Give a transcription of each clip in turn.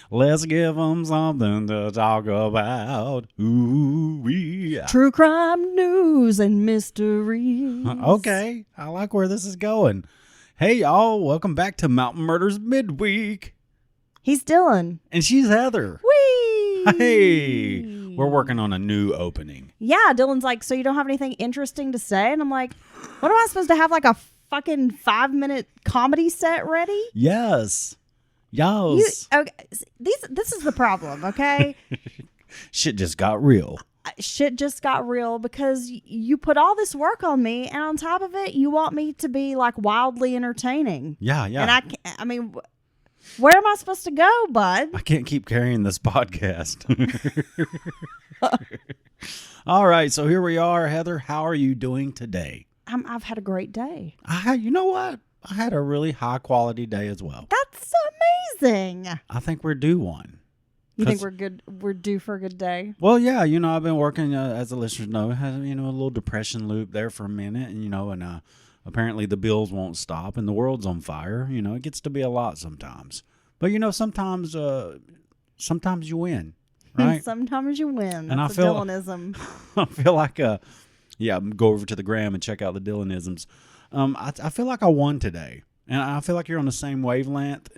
Let's give them something to talk about. Ooh, yeah. True crime news and mysteries. Okay, I like where this is going. Hey, y'all, welcome back to Mountain Murders Midweek. He's Dylan. And she's Heather. Whee! Hey, we're working on a new opening. Yeah, Dylan's like, so you don't have anything interesting to say? And I'm like, what am I supposed to have, like a fucking 5-minute comedy set ready? Yes. Yes. Okay, this is the problem, okay? Shit just got real. Shit just got real because you put all this work on me, and on top of it, you want me to be like wildly entertaining. Yeah. And I mean, where am I supposed to go, bud? I can't keep carrying this podcast. All right, so here we are. Heather, how are you doing today? I've had a great day. You know what? I had a really high quality day as well. That's amazing. I think we're due one. You think we're good? We're due for a good day? Well, yeah. I've been working, as the listeners know, had a little depression loop there for a minute, and apparently the bills won't stop, and the world's on fire. It gets to be a lot sometimes. But sometimes you win, right? Sometimes you win. That's And I a feel Dylanism. I feel like go over to the gram and check out the Dylanisms. I feel like I won today, and I feel like you're on the same wavelength.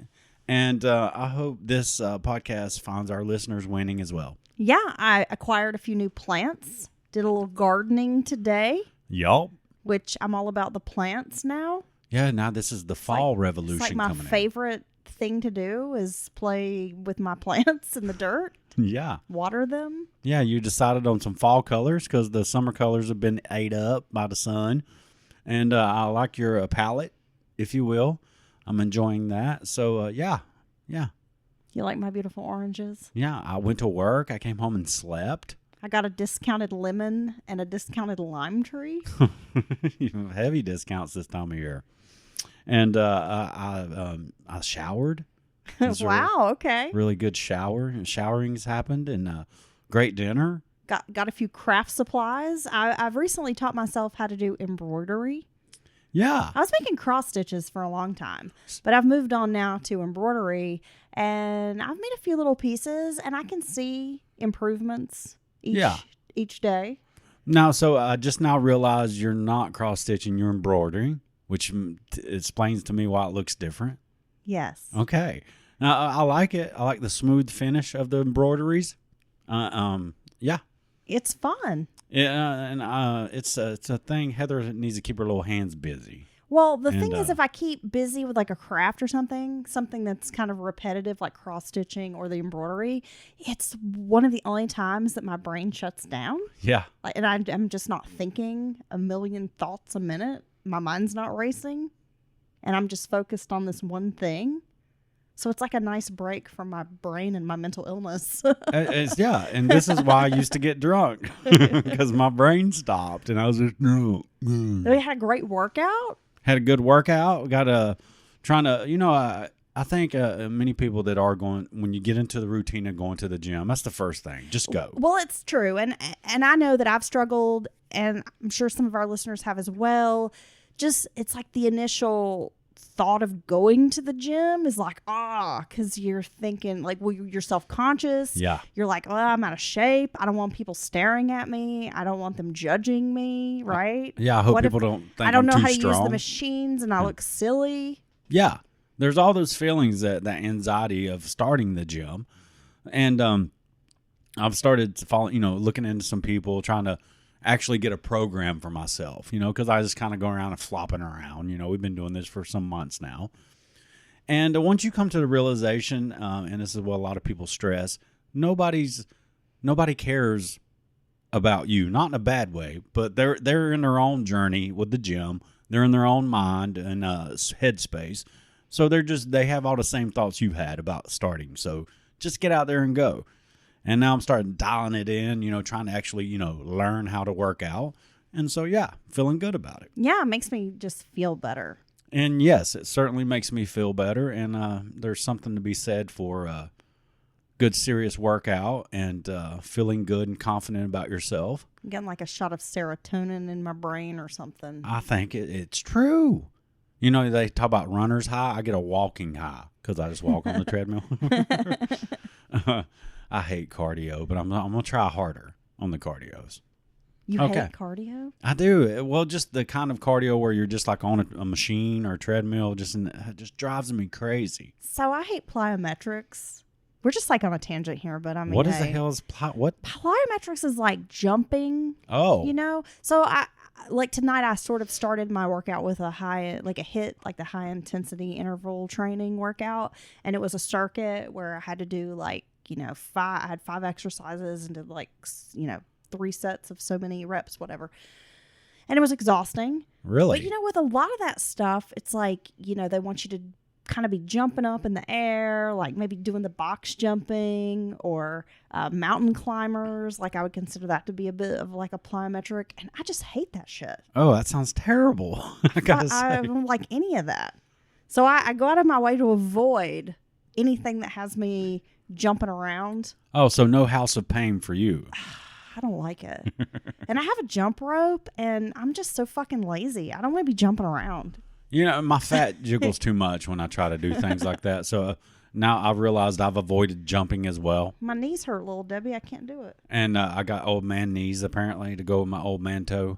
And I hope this podcast finds our listeners winning as well. Yeah, I acquired a few new plants. Did a little gardening today. Yup. Which I'm all about the plants now. Yeah, now this is the fall revolution coming. It's like my favorite thing to do is play with my plants in the dirt. Yeah. Water them. Yeah, you decided on some fall colors because the summer colors have been ate up by the sun. And I like your palette, if you will. I'm enjoying that. So, yeah. You like my beautiful oranges? Yeah, I went to work. I came home and slept. I got a discounted lemon and a discounted lime tree. Heavy discounts this time of year. And I showered. Wow, okay. Really good shower. Showering's happened and great dinner. Got a few craft supplies. I've recently taught myself how to do embroidery. Yeah. I was making cross stitches for a long time, but I've moved on now to embroidery, and I've made a few little pieces, and I can see improvements each day. Now, so I just now realized you're not cross stitching, you're embroidering, which explains to me why it looks different. Yes. Okay. Now, I like it. I like the smooth finish of the embroideries. Yeah. It's fun. Yeah, and it's a thing. Heather needs to keep her little hands busy. Well, the thing is, if I keep busy with like a craft or something that's kind of repetitive, like cross stitching or the embroidery, it's one of the only times that my brain shuts down. Yeah. And I'm just not thinking a million thoughts a minute. My mind's not racing, and I'm just focused on this one thing. So it's like a nice break from my brain and my mental illness. Yeah, and this is why I used to get drunk, because my brain stopped, and I was just, no. We had a great workout. Had a good workout. Got I think many people that are going, when you get into the routine of going to the gym, that's the first thing. Just go. Well, it's true. And I know that I've struggled, and I'm sure some of our listeners have as well. Just, it's like the initial thought of going to the gym is like, because you're thinking like, well, you're self-conscious. Yeah. You're like, oh, I'm out of shape. I don't want people staring at me. I don't want them judging me. Right. Yeah. I hope people don't think I don't know I'm how too to strong. use the machines and I look silly. Yeah. There's all those feelings, that anxiety of starting the gym. And I've started to follow, looking into some people, trying to actually get a program for myself, because I just kind of go around and flopping around. We've been doing this for some months now. And once you come to the realization, and this is what a lot of people stress, nobody cares about you, not in a bad way, but they're in their own journey with the gym. They're in their own mind and headspace. So they have all the same thoughts you had about starting. So just get out there and go. And now I'm starting dialing it in, trying to actually, learn how to work out. And so, yeah, feeling good about it. Yeah, it makes me just feel better. And yes, it certainly makes me feel better. And there's something to be said for good, serious workout and feeling good and confident about yourself. I'm getting like a shot of serotonin in my brain or something. I think it's true. They talk about runner's high. I get a walking high. because I just walk on the treadmill. I hate cardio, but I'm going to try harder on the cardios. You hate cardio? I do. Well, just the kind of cardio where you're just like on a machine or a treadmill, it just drives me crazy. So I hate plyometrics. We're just like on a tangent here, but I mean, what is the hell is what? Plyometrics is like jumping. Oh, you know. So I like tonight. I sort of started my workout with the high intensity interval training workout, and it was a circuit where I had to do like I had 5 exercises and did like 3 sets of so many reps, whatever. And it was exhausting. Really? But with a lot of that stuff, it's like, they want you to kind of be jumping up in the air, like maybe doing the box jumping or mountain climbers. Like I would consider that to be a bit of like a plyometric. And I just hate that shit. Oh, that sounds terrible. I gotta say. I don't like any of that. So I go out of my way to avoid anything that has me jumping around. Oh, so no House of Pain for you. I don't like it. And I have a jump rope, and I'm just so fucking lazy. I don't want to be jumping around. My fat jiggles too much when I try to do things like that. So now I've realized I've avoided jumping as well. My knees hurt, little Debbie. I can't do it. And I got old man knees, apparently, to go with my old man toe,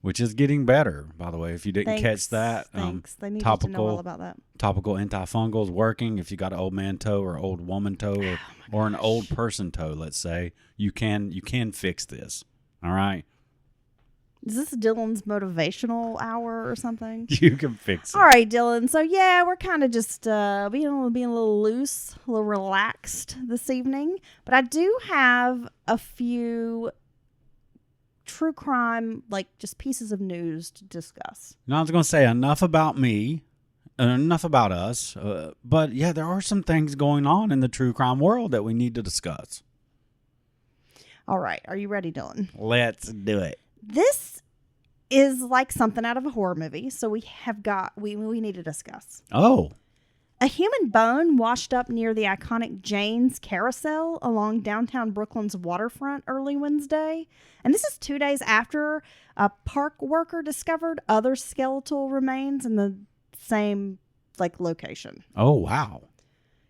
which is getting better, by the way. If you didn't catch that. Thanks. They need to know all about that. Topical antifungal is working. If you got an old man toe or old woman toe or an old person toe, let's say, you can fix this. All right? Is this Dylan's motivational hour or something? You can fix it. All right, Dylan. So, yeah, we're kind of just being a little loose, a little relaxed this evening. But I do have a few true crime, like just pieces of news to discuss. Now, I was going to say enough about me, enough about us. But, yeah, there are some things going on in the true crime world that we need to discuss. All right. Are you ready, Dylan? Let's do it. This is like something out of a horror movie, so we need to discuss. Oh. A human bone washed up near the iconic Jane's Carousel along downtown Brooklyn's waterfront early Wednesday. And this is 2 days after a park worker discovered other skeletal remains in the same location. Oh, wow.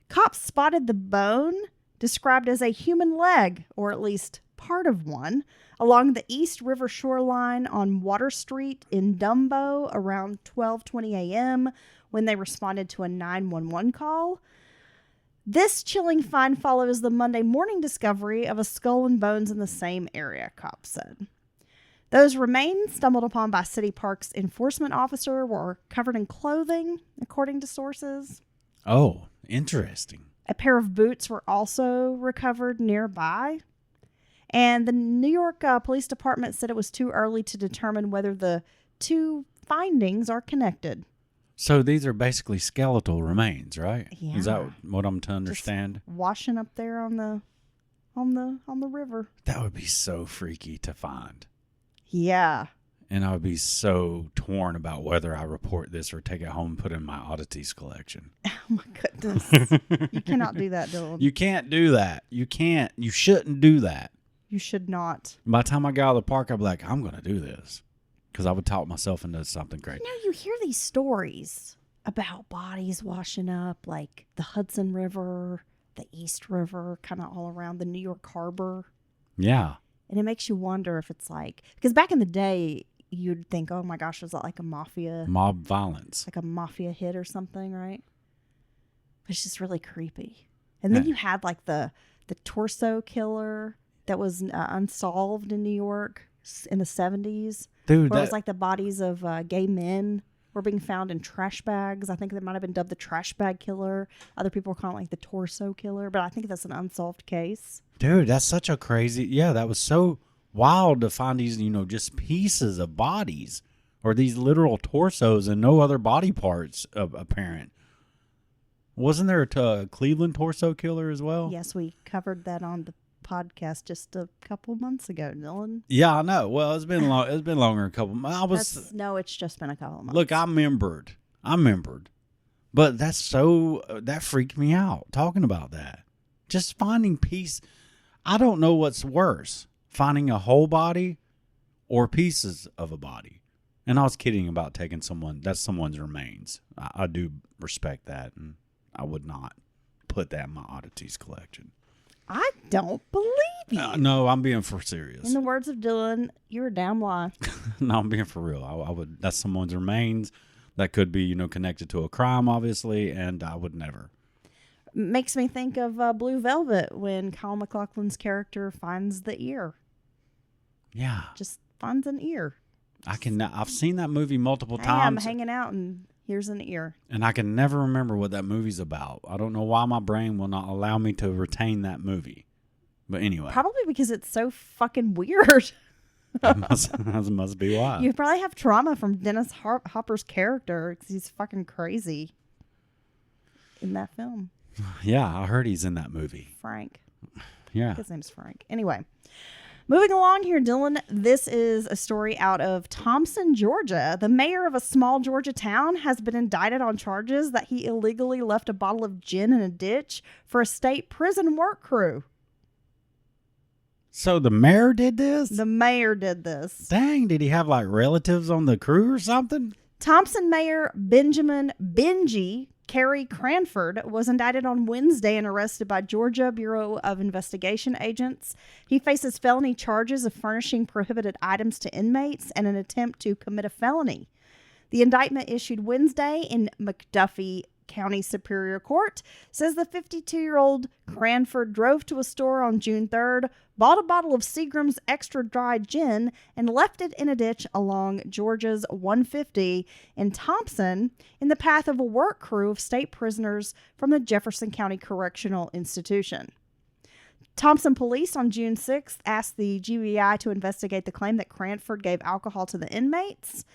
Cops spotted the bone, described as a human leg, or at least part of one, along the East River shoreline on Water Street in Dumbo around 12:20 a.m. when they responded to a 911 call. This chilling find follows the Monday morning discovery of a skull and bones in the same area, cops said. Those remains, stumbled upon by City Park's enforcement officer, were covered in clothing, according to sources. Oh, interesting. A pair of boots were also recovered nearby. And the New York Police Department said it was too early to determine whether the two findings are connected. So these are basically skeletal remains, right? Yeah. Is that what I'm to understand? Just washing up there on the river. That would be so freaky to find. Yeah. And I would be so torn about whether I report this or take it home and put it in my oddities collection. Oh my goodness. You cannot do that, Dylan. You can't do that. You can't. You shouldn't do that. You should not. By the time I got out of the park, I'd be like, I'm going to do this. Because I would talk myself into something great. You hear these stories about bodies washing up, like the Hudson River, the East River, kind of all around the New York Harbor. Yeah. And it makes you wonder if it's because back in the day, you'd think, oh my gosh, was that like a mafia? Mob violence. Like a mafia hit or something, right? But it's just really creepy. And then you had the torso killer that was unsolved in New York in the 70s. Dude, where it was like the bodies of gay men were being found in trash bags. I think they might have been dubbed the trash bag killer. Other people were calling it the torso killer, but I think that's an unsolved case. Dude, that's such a crazy... Yeah, that was so wild to find these, just pieces of bodies or these literal torsos and no other body parts apparent. Wasn't there a Cleveland torso killer as well? Yes, we covered that on the podcast just a couple months ago, Dylan. Yeah, I know. Well, it's been long. It's been longer. A couple months. No, it's just been a couple of months. Look, I remembered, but that freaked me out. Talking about that, just finding peace. I don't know what's worse, finding a whole body or pieces of a body. And I was kidding about taking someone's remains. I do respect that and I would not put that in my oddities collection. I don't believe you. No, I'm being for serious. In the words of Dylan, you're a damn lie. No, I'm being for real. I would. That's someone's remains that could be, connected to a crime, obviously, and I would never. Makes me think of Blue Velvet when Kyle MacLachlan's character finds the ear. Yeah. Just finds an ear. I've seen that movie multiple Hey, times. I'm hanging out and here's an ear. And I can never remember what that movie's about. I don't know why my brain will not allow me to retain that movie. But anyway. Probably because it's so fucking weird. that must be why. You probably have trauma from Dennis Hopper's character because he's fucking crazy in that film. Yeah, I heard he's in that movie. Frank. Yeah. His name's Frank. Anyway. Moving along here, Dylan, this is a story out of Thompson, Georgia. The mayor of a small Georgia town has been indicted on charges that he illegally left a bottle of gin in a ditch for a state prison work crew. So the mayor did this? The mayor did this. Dang, did he have like relatives on the crew or something? Thompson Mayor Benjamin Benji Kerry Cranford was indicted on Wednesday and arrested by Georgia Bureau of Investigation agents. He faces felony charges of furnishing prohibited items to inmates and an attempt to commit a felony. The indictment issued Wednesday in McDuffie County Superior Court says the 52-year-old Cranford drove to a store on June 3rd, bought a bottle of Seagram's extra dry gin, and left it in a ditch along Georgia's 150 in Thompson in the path of a work crew of state prisoners from the Jefferson County Correctional Institution. Thompson police on June 6th asked the GBI to investigate the claim that Cranford gave alcohol to the inmates.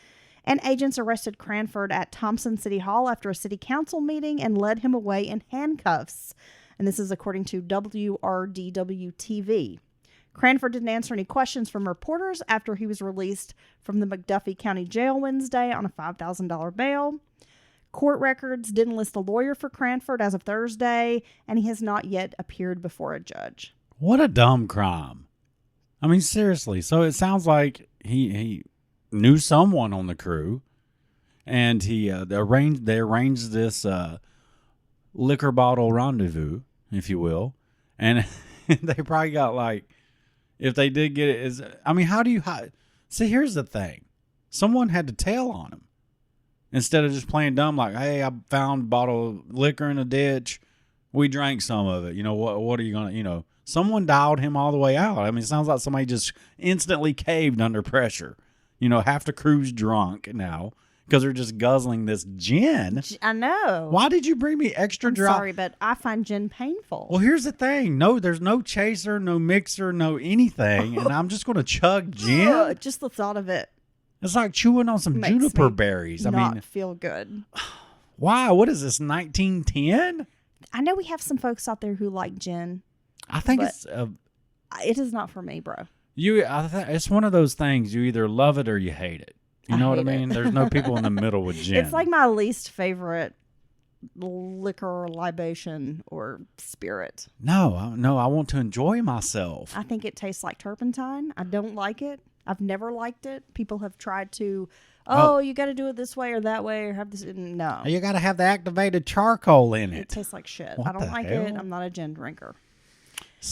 And agents arrested Cranford at Thompson City Hall after a city council meeting and led him away in handcuffs. And this is according to WRDW-TV. Cranford didn't answer any questions from reporters after he was released from the McDuffie County Jail Wednesday on a $5,000 bail. Court records didn't list a lawyer for Cranford as of Thursday, and he has not yet appeared before a judge. What a dumb crime. I mean, seriously. So it sounds like he knew someone on the crew, and they arranged this liquor bottle rendezvous, if you will, and they probably got like, if they did get it, how do you hide? See, here's the thing. Someone had to tell on him instead of just playing dumb like, hey, I found a bottle of liquor in a ditch. We drank some of it. What are you going to, someone dialed him all the way out. I mean, it sounds like somebody just instantly caved under pressure. Half the crew's drunk now because they're just guzzling this gin. I know. Why did you bring me extra dry? Sorry, but I find gin painful. Well, here's the thing. No, there's no chaser, no mixer, no anything. And I'm just going to chug gin. Just the thought of it. It's like chewing on some juniper berries. Not feel good. Why? What is this, 1910? I know we have some folks out there who like gin. I think it is not for me, bro. It's one of those things. You either love it or you hate it. You know what I mean? There's no people in the middle with gin. It's like my least favorite liquor or libation or spirit. No, I want to enjoy myself. I think it tastes like turpentine. I don't like it. I've never liked it. People have tried to, you got to do it this way or that way or have this. No. You got to have the activated charcoal in it. It tastes like shit. What I don't like hell? it. I'm not a gin drinker.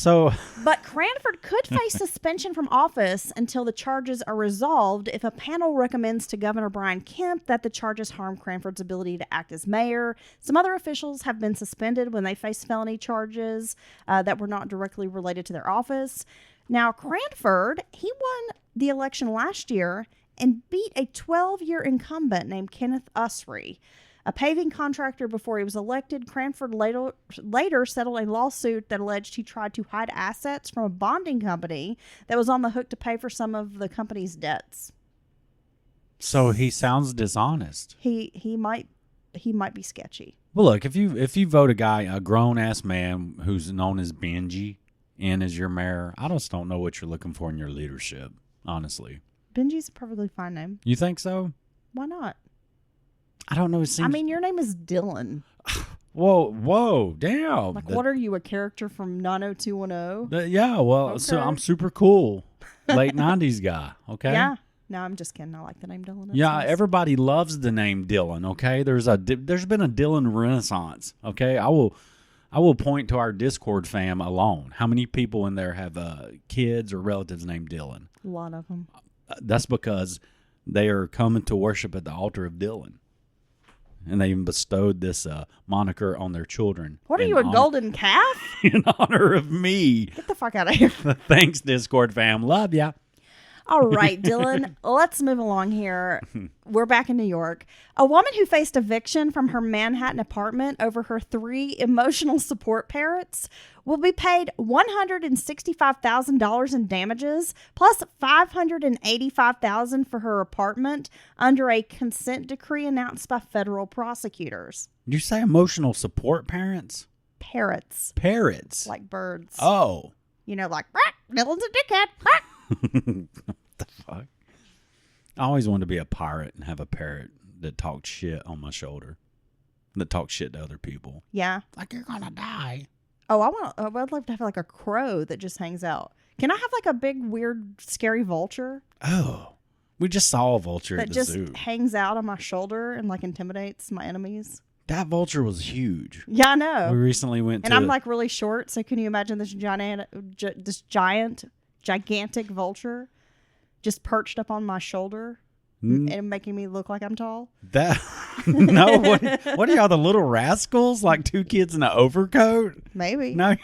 But Cranford could face suspension from office until the charges are resolved if a panel recommends to Governor Brian Kemp that the charges harm Cranford's ability to act as mayor. Some other officials have been suspended when they face felony charges that were not directly related to their office. Now, Cranford, he won the election last year and beat a 12-year incumbent named Kenneth Usry. A paving contractor before he was elected, Cranford later settled a lawsuit that alleged he tried to hide assets from a bonding company that was on the hook to pay for some of the company's debts. So he sounds dishonest. He might be sketchy. Well, look, if you vote a grown-ass man who's known as Benji in as your mayor, I just don't know what you're looking for in your leadership, honestly. Benji's a perfectly fine name. You think so? Why not? I don't know. Your name is Dylan. Whoa, damn. What are you, a character from 90210? Yeah, well, okay. So I'm super cool. Late 90s guy, okay? Yeah. No, I'm just kidding. I like the name Dylan. It's Yeah, nice. everybody loves the name Dylan. Okay, there's been a Dylan renaissance. Okay, I will point to our Discord fam alone. How many people in there have kids or relatives named Dylan? A lot of them. That's because they are coming to worship at the altar of Dylan. And they even bestowed this moniker on their children. What are you, a golden calf? In honor of me. Get the fuck out of here. Thanks, Discord fam. Love ya. All right, Dylan, let's move along here. We're back in New York. A woman who faced eviction from her Manhattan apartment over her 3 emotional support parrots will be paid $165,000 in damages plus $585,000 for her apartment under a consent decree announced by federal prosecutors. Did you say emotional support parents? Parrots. Parrots. Like birds. Oh. You know, like, Dylan's a dickhead. What the fuck? I always wanted to be a pirate and have a parrot that talked shit on my shoulder. That talked shit to other people. Yeah. Like, you're gonna die. Oh, I'd love to have like a crow that just hangs out. Can I have like a big, weird, scary vulture Oh. We just saw a vulture that at the just zoo. hangs out on my shoulder and like intimidates my enemies? That vulture was huge. Yeah, I know. We recently went And to... I'm like really short, so can you imagine this gigantic vulture just perched up on my shoulder and making me look like I'm tall? That... No, what are y'all, the little rascals? Like 2 kids in an overcoat? Maybe. No.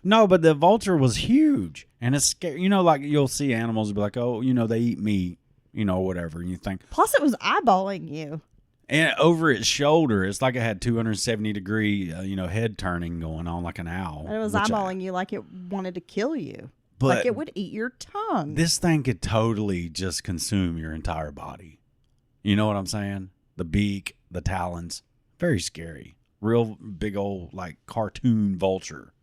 No, but the vulture was huge. And it's scary. You know, like you'll see animals be like, oh, you know, they eat meat, you know, whatever. And you think... Plus, it was eyeballing you. And over its shoulder, it's like it had 270-degree, head turning going on like an owl. And it was eyeballing you like it wanted to kill you. But like it would eat your tongue. This thing could totally just consume your entire body. You know what I'm saying? The beak, the talons. Very scary. Real big old, like, cartoon vulture.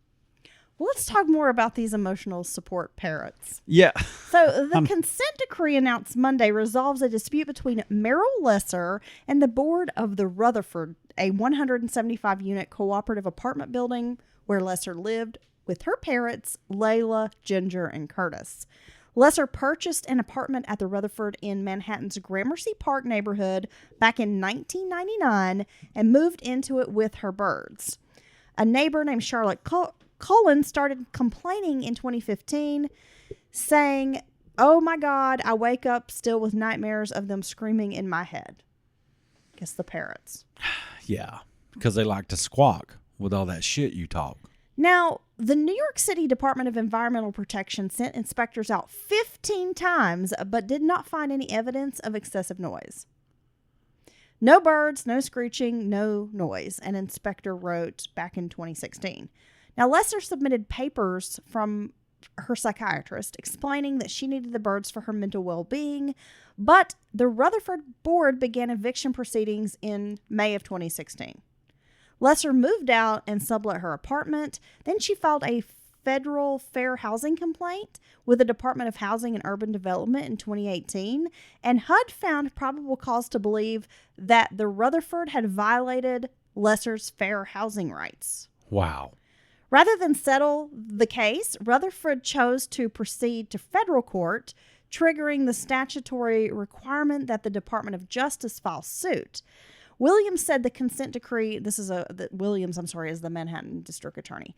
Well, let's talk more about these emotional support parrots. Yeah. So the consent decree announced Monday resolves a dispute between Merrill Lesser and the board of the Rutherford, a 175-unit cooperative apartment building where Lesser lived with her parrots, Layla, Ginger, and Curtis. Lesser purchased an apartment at the Rutherford in Manhattan's Gramercy Park neighborhood back in 1999 and moved into it with her birds. A neighbor named Charlotte Cullen started complaining in 2015, saying, "Oh my God, I wake up still with nightmares of them screaming in my head." Guess the parrots. Yeah, because they like to squawk with all that shit you talk. Now, the New York City Department of Environmental Protection sent inspectors out 15 times, but did not find any evidence of excessive noise. No birds, no screeching, no noise, an inspector wrote back in 2016. Now, Lesser submitted papers from her psychiatrist explaining that she needed the birds for her mental well-being, but the Rutherford board began eviction proceedings in May of 2016. Lesser moved out and sublet her apartment. Then she filed a federal fair housing complaint with the Department of Housing and Urban Development in 2018, and HUD found probable cause to believe that the Rutherford had violated Lesser's fair housing rights. Wow. Rather than settle the case, Rutherford chose to proceed to federal court, triggering the statutory requirement that the Department of Justice file suit. Williams said the consent decree, Williams is the Manhattan District Attorney.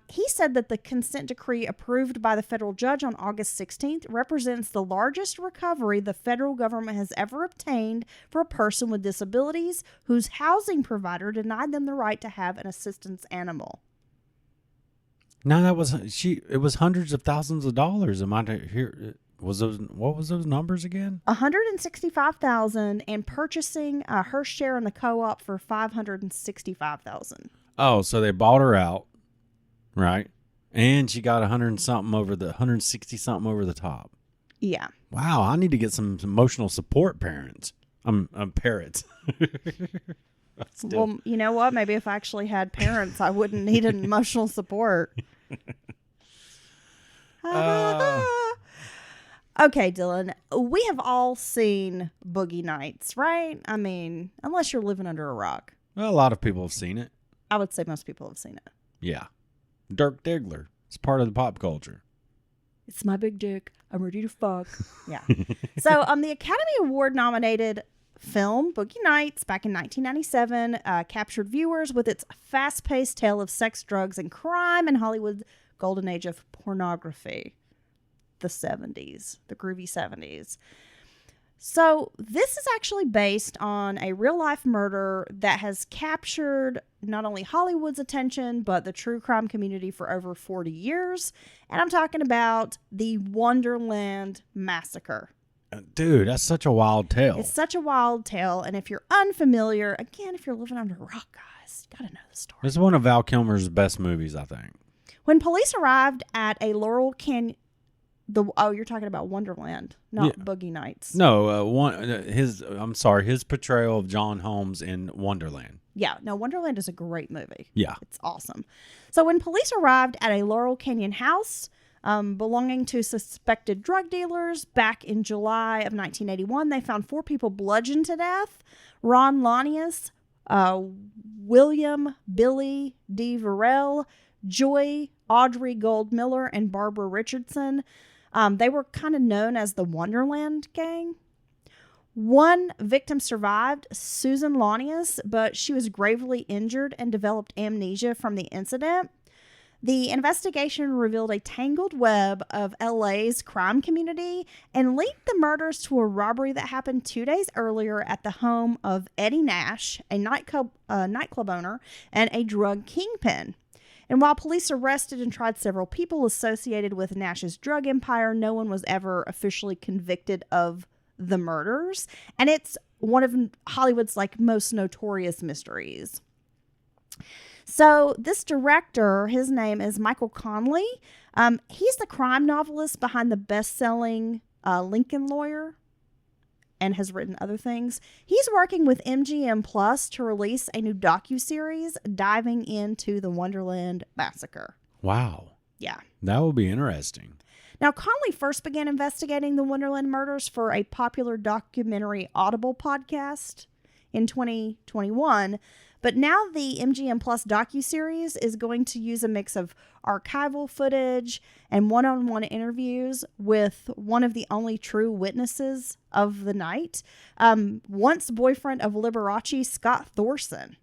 He said that the consent decree approved by the federal judge on August 16th represents the largest recovery the federal government has ever obtained for a person with disabilities whose housing provider denied them the right to have an assistance animal. No, it was hundreds of thousands of dollars. Am I to hear? What was those numbers again? $165,000 and purchasing her share in the co-op for $565,000. Oh, so they bought her out, right? And she got 160 something over the top. Yeah. Wow, I need to get some emotional support parents. Parrots. Well, you know what? Maybe if I actually had parents, I wouldn't need an emotional support. Okay, Dylan, we have all seen Boogie Nights, right? I mean, unless you're living under a rock. Well, a lot of people have seen it. I would say most people have seen it. Yeah. Dirk Diggler. It's part of the pop culture. It's my big dick. I'm ready to fuck. Yeah. So the Academy Award nominated film Boogie Nights back in 1997 captured viewers with its fast-paced tale of sex, drugs, and crime in Hollywood's golden age of pornography. The 70s. The groovy 70s. So this is actually based on a real-life murder that has captured not only Hollywood's attention, but the true crime community for over 40 years. And I'm talking about the Wonderland Massacre. Dude, that's such a wild tale. It's such a wild tale. And if you're unfamiliar, again, if you're living under a rock, guys, you got to know the story. It's one of Val Kilmer's best movies, I think. When police arrived at a Laurel Canyon... you're talking about Wonderland, not Boogie Nights. No, his portrayal of John Holmes in Wonderland. Yeah, no, Wonderland is a great movie. Yeah. It's awesome. So when police arrived at a Laurel Canyon house belonging to suspected drug dealers back in July of 1981, they found 4 people bludgeoned to death. Ron Lanius, William Billy D. Varell, Joy Audrey Goldmiller, and Barbara Richardson. They were kind of known as the Wonderland Gang. One victim survived, Susan Lanius, but she was gravely injured and developed amnesia from the incident. The investigation revealed a tangled web of LA's crime community and linked the murders to a robbery that happened 2 days earlier at the home of Eddie Nash, a nightclub owner and a drug kingpin. And while police arrested and tried several people associated with Nash's drug empire, no one was ever officially convicted of the murders. And it's one of Hollywood's most notorious mysteries. So this director, his name is Michael Connelly. He's the crime novelist behind the best-selling Lincoln Lawyer and has written other things. He's working with MGM Plus to release a new docuseries diving into the Wonderland Massacre. Wow. Yeah. That will be interesting. Now, Connelly first began investigating the Wonderland murders for a popular documentary Audible podcast in 2021. But now the MGM Plus docuseries is going to use a mix of archival footage and one-on-one interviews with one of the only true witnesses of the night, once boyfriend of Liberace, Scott Thorson.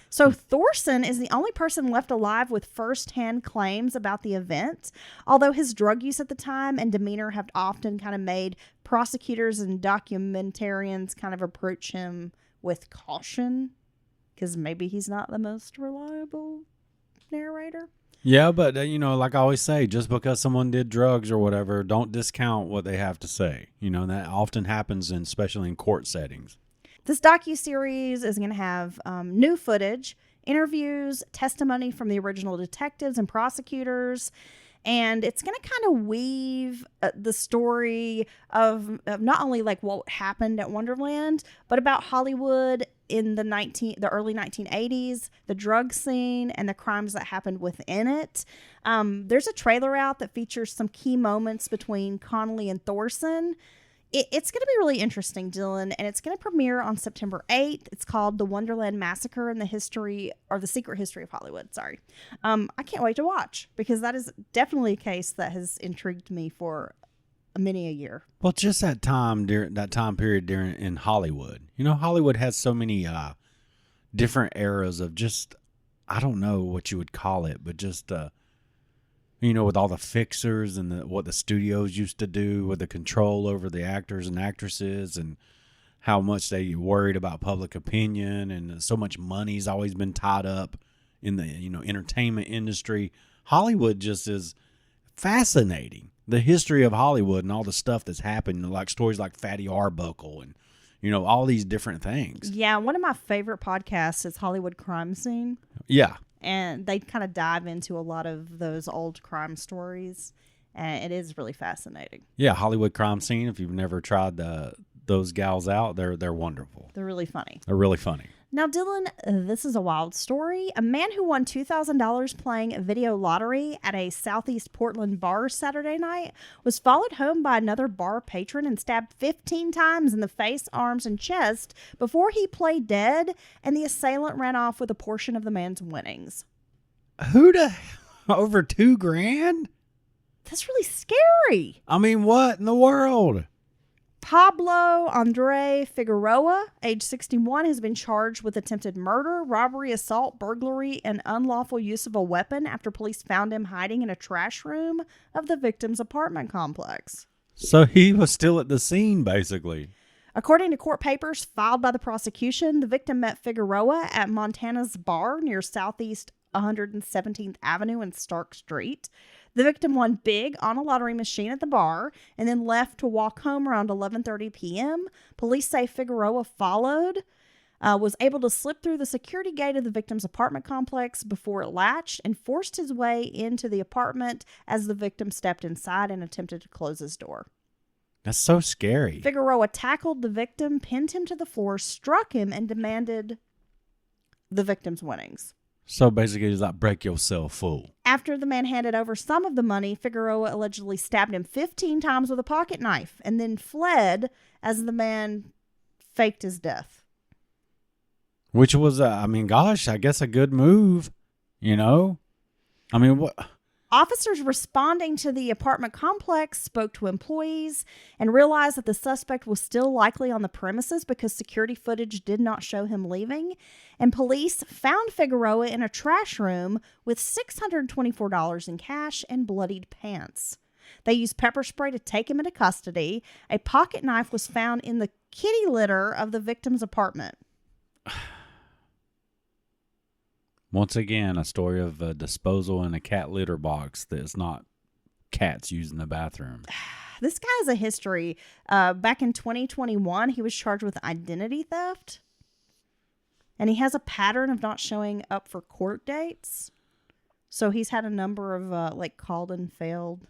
So Thorson is the only person left alive with first-hand claims about the event, although his drug use at the time and demeanor have often kind of made prosecutors and documentarians kind of approach him with caution, because maybe he's not the most reliable narrator. Yeah, but, like I always say, just because someone did drugs or whatever, don't discount what they have to say. That often happens, especially in court settings. This docuseries is going to have new footage, interviews, testimony from the original detectives and prosecutors, and it's going to kind of weave the story of not only what happened at Wonderland, but about Hollywood in the early 1980s, the drug scene, and the crimes that happened within it. There's a trailer out that features some key moments between Connelly and Thorson. It's going to be really interesting, Dylan, and it's going to premiere on September 8th. It's called The Wonderland Massacre and the Secret History of Hollywood. Sorry. I can't wait to watch, because that is definitely a case that has intrigued me for many a year. Well, just that time period in Hollywood. Hollywood has so many different eras of just, I don't know what you would call it, but just with all the fixers and what the studios used to do with the control over the actors and actresses, and how much they worried about public opinion, and so much money's always been tied up in the entertainment industry. Hollywood just is fascinating. The history of Hollywood and all the stuff that's happened, like stories like Fatty Arbuckle and all these different things. Yeah, one of my favorite podcasts is Hollywood Crime Scene. Yeah. And they kind of dive into a lot of those old crime stories, and it is really fascinating. Yeah, Hollywood Crime Scene. If you've never tried those gals out, they're wonderful. They're really funny. They're really funny. Now, Dylan, this is a wild story. A man who won $2,000 playing a video lottery at a Southeast Portland bar Saturday night was followed home by another bar patron and stabbed 15 times in the face, arms, and chest before he played dead, and the assailant ran off with a portion of the man's winnings. Over $2,000? That's really scary. I mean, what in the world? Pablo Andre Figueroa, age 61, has been charged with attempted murder, robbery, assault, burglary, and unlawful use of a weapon after police found him hiding in a trash room of the victim's apartment complex. So he was still at the scene, basically. According to court papers filed by the prosecution, the victim met Figueroa at Montana's Bar near Southeast 117th Avenue and Stark Street. The victim won big on a lottery machine at the bar and then left to walk home around 11:30 p.m. Police say Figueroa followed, was able to slip through the security gate of the victim's apartment complex before it latched, and forced his way into the apartment as the victim stepped inside and attempted to close his door. That's so scary. Figueroa tackled the victim, pinned him to the floor, struck him, and demanded the victim's winnings. So basically, he's like, break yourself, fool. After the man handed over some of the money, Figueroa allegedly stabbed him 15 times with a pocket knife and then fled as the man faked his death. Which was, I mean, gosh, I guess a good move, you know? I mean, what? Officers responding to the apartment complex spoke to employees and realized that the suspect was still likely on the premises because security footage did not show him leaving. And police found Figueroa in a trash room with $624 in cash and bloodied pants. They used pepper spray to take him into custody. A pocket knife was found in the kitty litter of the victim's apartment. Once again, a story of a disposal in a cat litter box that's not cats using the bathroom. This guy has a history. Back in 2021, he was charged with identity theft. And he has a pattern of not showing up for court dates. So he's had a number of called and failed.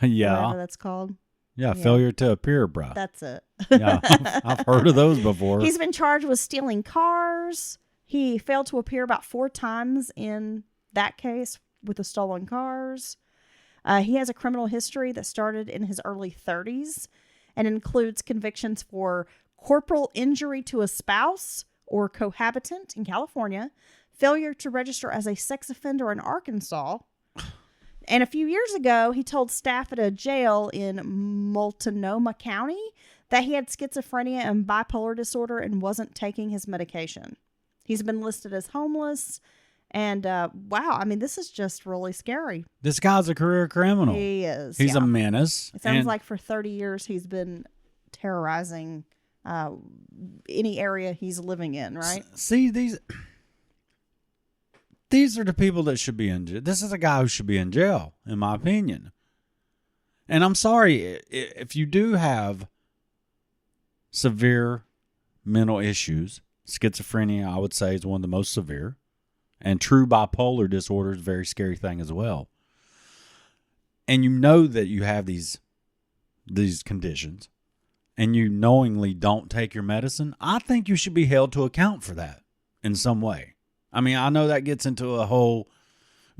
Yeah. Whatever that's called. Yeah, failure to appear, bruh. That's it. Yeah, I've heard of those before. He's been charged with stealing cars. He failed to appear about 4 times in that case with the stolen cars. He has a criminal history that started in his early 30s and includes convictions for corporal injury to a spouse or cohabitant in California, failure to register as a sex offender in Arkansas. And a few years ago, he told staff at a jail in Multnomah County that he had schizophrenia and bipolar disorder and wasn't taking his medication. He's been listed as homeless. And wow, I mean, this is just really scary. This guy's a career criminal. He is. He's a menace. It sounds like for 30 years he's been terrorizing any area he's living in, right? See, these are the people that should be in jail. This is a guy who should be in jail, in my opinion. And I'm sorry, if you do have severe mental issues, schizophrenia, I would say, is one of the most severe. And true bipolar disorder is a very scary thing as well. And you know that you have these conditions, and you knowingly don't take your medicine, I think you should be held to account for that in some way. I mean, I know that gets into a whole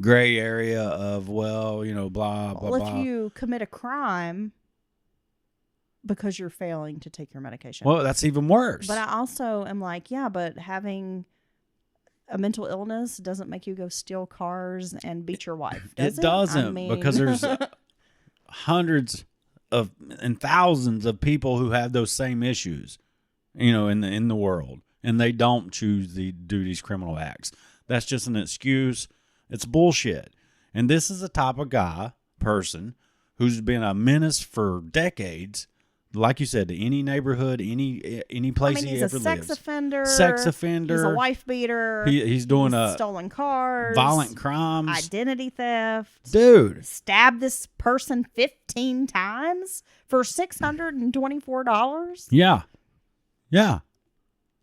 gray area of, well, you know, blah, blah, well, blah. If you commit a crime because you're failing to take your medication. Well, that's even worse. But I also am like, yeah, but having a mental illness doesn't make you go steal cars and beat your wife, does it? It doesn't, I mean... because there's hundreds of and thousands of people who have those same issues, you know, in the world, and they don't choose to do these criminal acts. That's just an excuse. It's bullshit. And this is the type of person who's been a menace for decades. Like you said, to any neighborhood, any place he ever lives. He's a sex offender. He's a wife beater. He's doing stolen cars, violent crimes, identity theft. Dude, stabbed this person 15 times for $624. Yeah.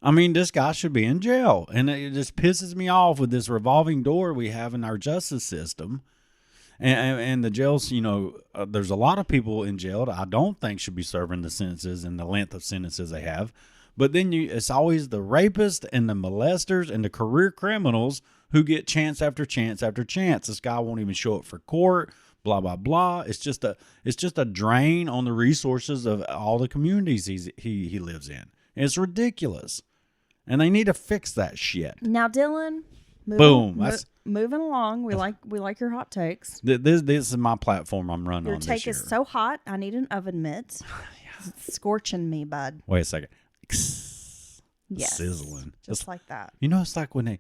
I mean, this guy should be in jail, and it just pisses me off with this revolving door we have in our justice system. And the jails, you know, there's a lot of people in jail that I don't think should be serving the sentences and the length of sentences they have. But then it's always the rapists and the molesters and the career criminals who get chance after chance after chance. This guy won't even show up for court, blah, blah, blah. It's just a drain on the resources of all the communities he lives in. It's ridiculous. And they need to fix that shit. Now, Dylan, Boom. That's moving along. We like your hot takes. this is my platform I'm running Your on take this year. is so hot, I need an oven mitt. It's scorching me, bud. Wait a second. Yes. Sizzling. Just like that. You know, it's like when You're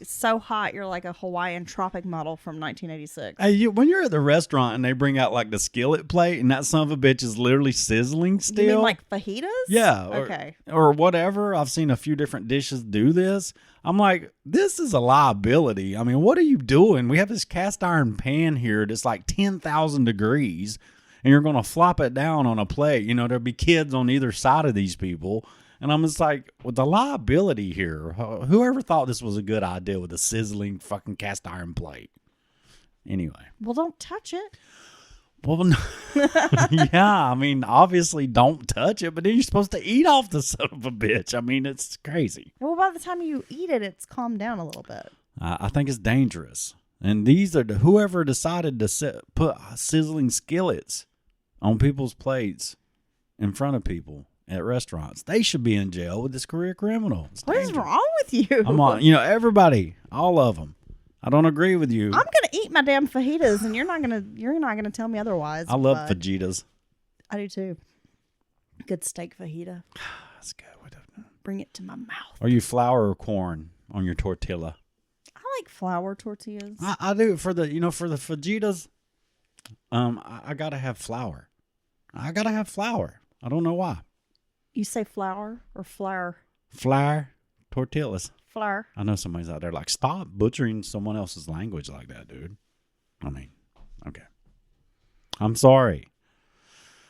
so hot, you're like a Hawaiian tropic model from 1986. when you're at the restaurant and they bring out like the skillet plate and that son of a bitch is literally sizzling still. You mean like fajitas? Yeah. Okay. Or whatever. I've seen a few different dishes do this. I'm like, this is a liability. I mean, what are you doing? We have this cast iron pan here that's like 10,000 degrees and you're going to flop it down on a plate. You know, there'll be kids on either side of these people. And I'm just like, with the liability here, whoever thought this was a good idea with a sizzling fucking cast iron plate? Anyway. Well, don't touch it. Well, no. Yeah, I mean, obviously don't touch it, but then you're supposed to eat off the son of a bitch. I mean, it's crazy. Well, by the time you eat it, it's calmed down a little bit. I think it's dangerous. And these are whoever decided to put sizzling skillets on people's plates in front of people at restaurants. They should be in jail with this career criminal. What is wrong with you? I'm on, everybody, all of them. I don't agree with you. I'm gonna eat my damn fajitas, and you're not gonna tell me otherwise. I love fajitas. I do too. Good steak fajita. That's good. Bring it to my mouth. Are you flour or corn on your tortilla? I like flour tortillas. I do for the fajitas. I gotta have flour. I don't know why. You say flour or flour? Flour tortillas. Flour. I know somebody's out there like, stop butchering someone else's language like that, dude. I mean, okay. I'm sorry.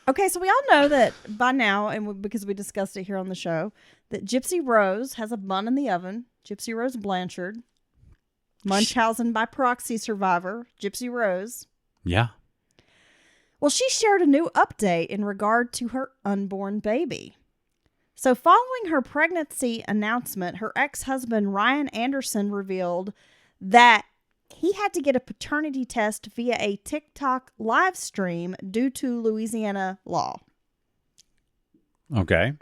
Okay, so we all know that by now, and because we discussed it here on the show, that Gypsy Rose has a bun in the oven. Gypsy Rose Blanchard. Munchausen by proxy survivor, Gypsy Rose. Yeah. Well, she shared a new update in regard to her unborn baby. So following her pregnancy announcement, her ex-husband Ryan Anderson revealed that he had to get a paternity test via a TikTok live stream due to Louisiana law. Okay.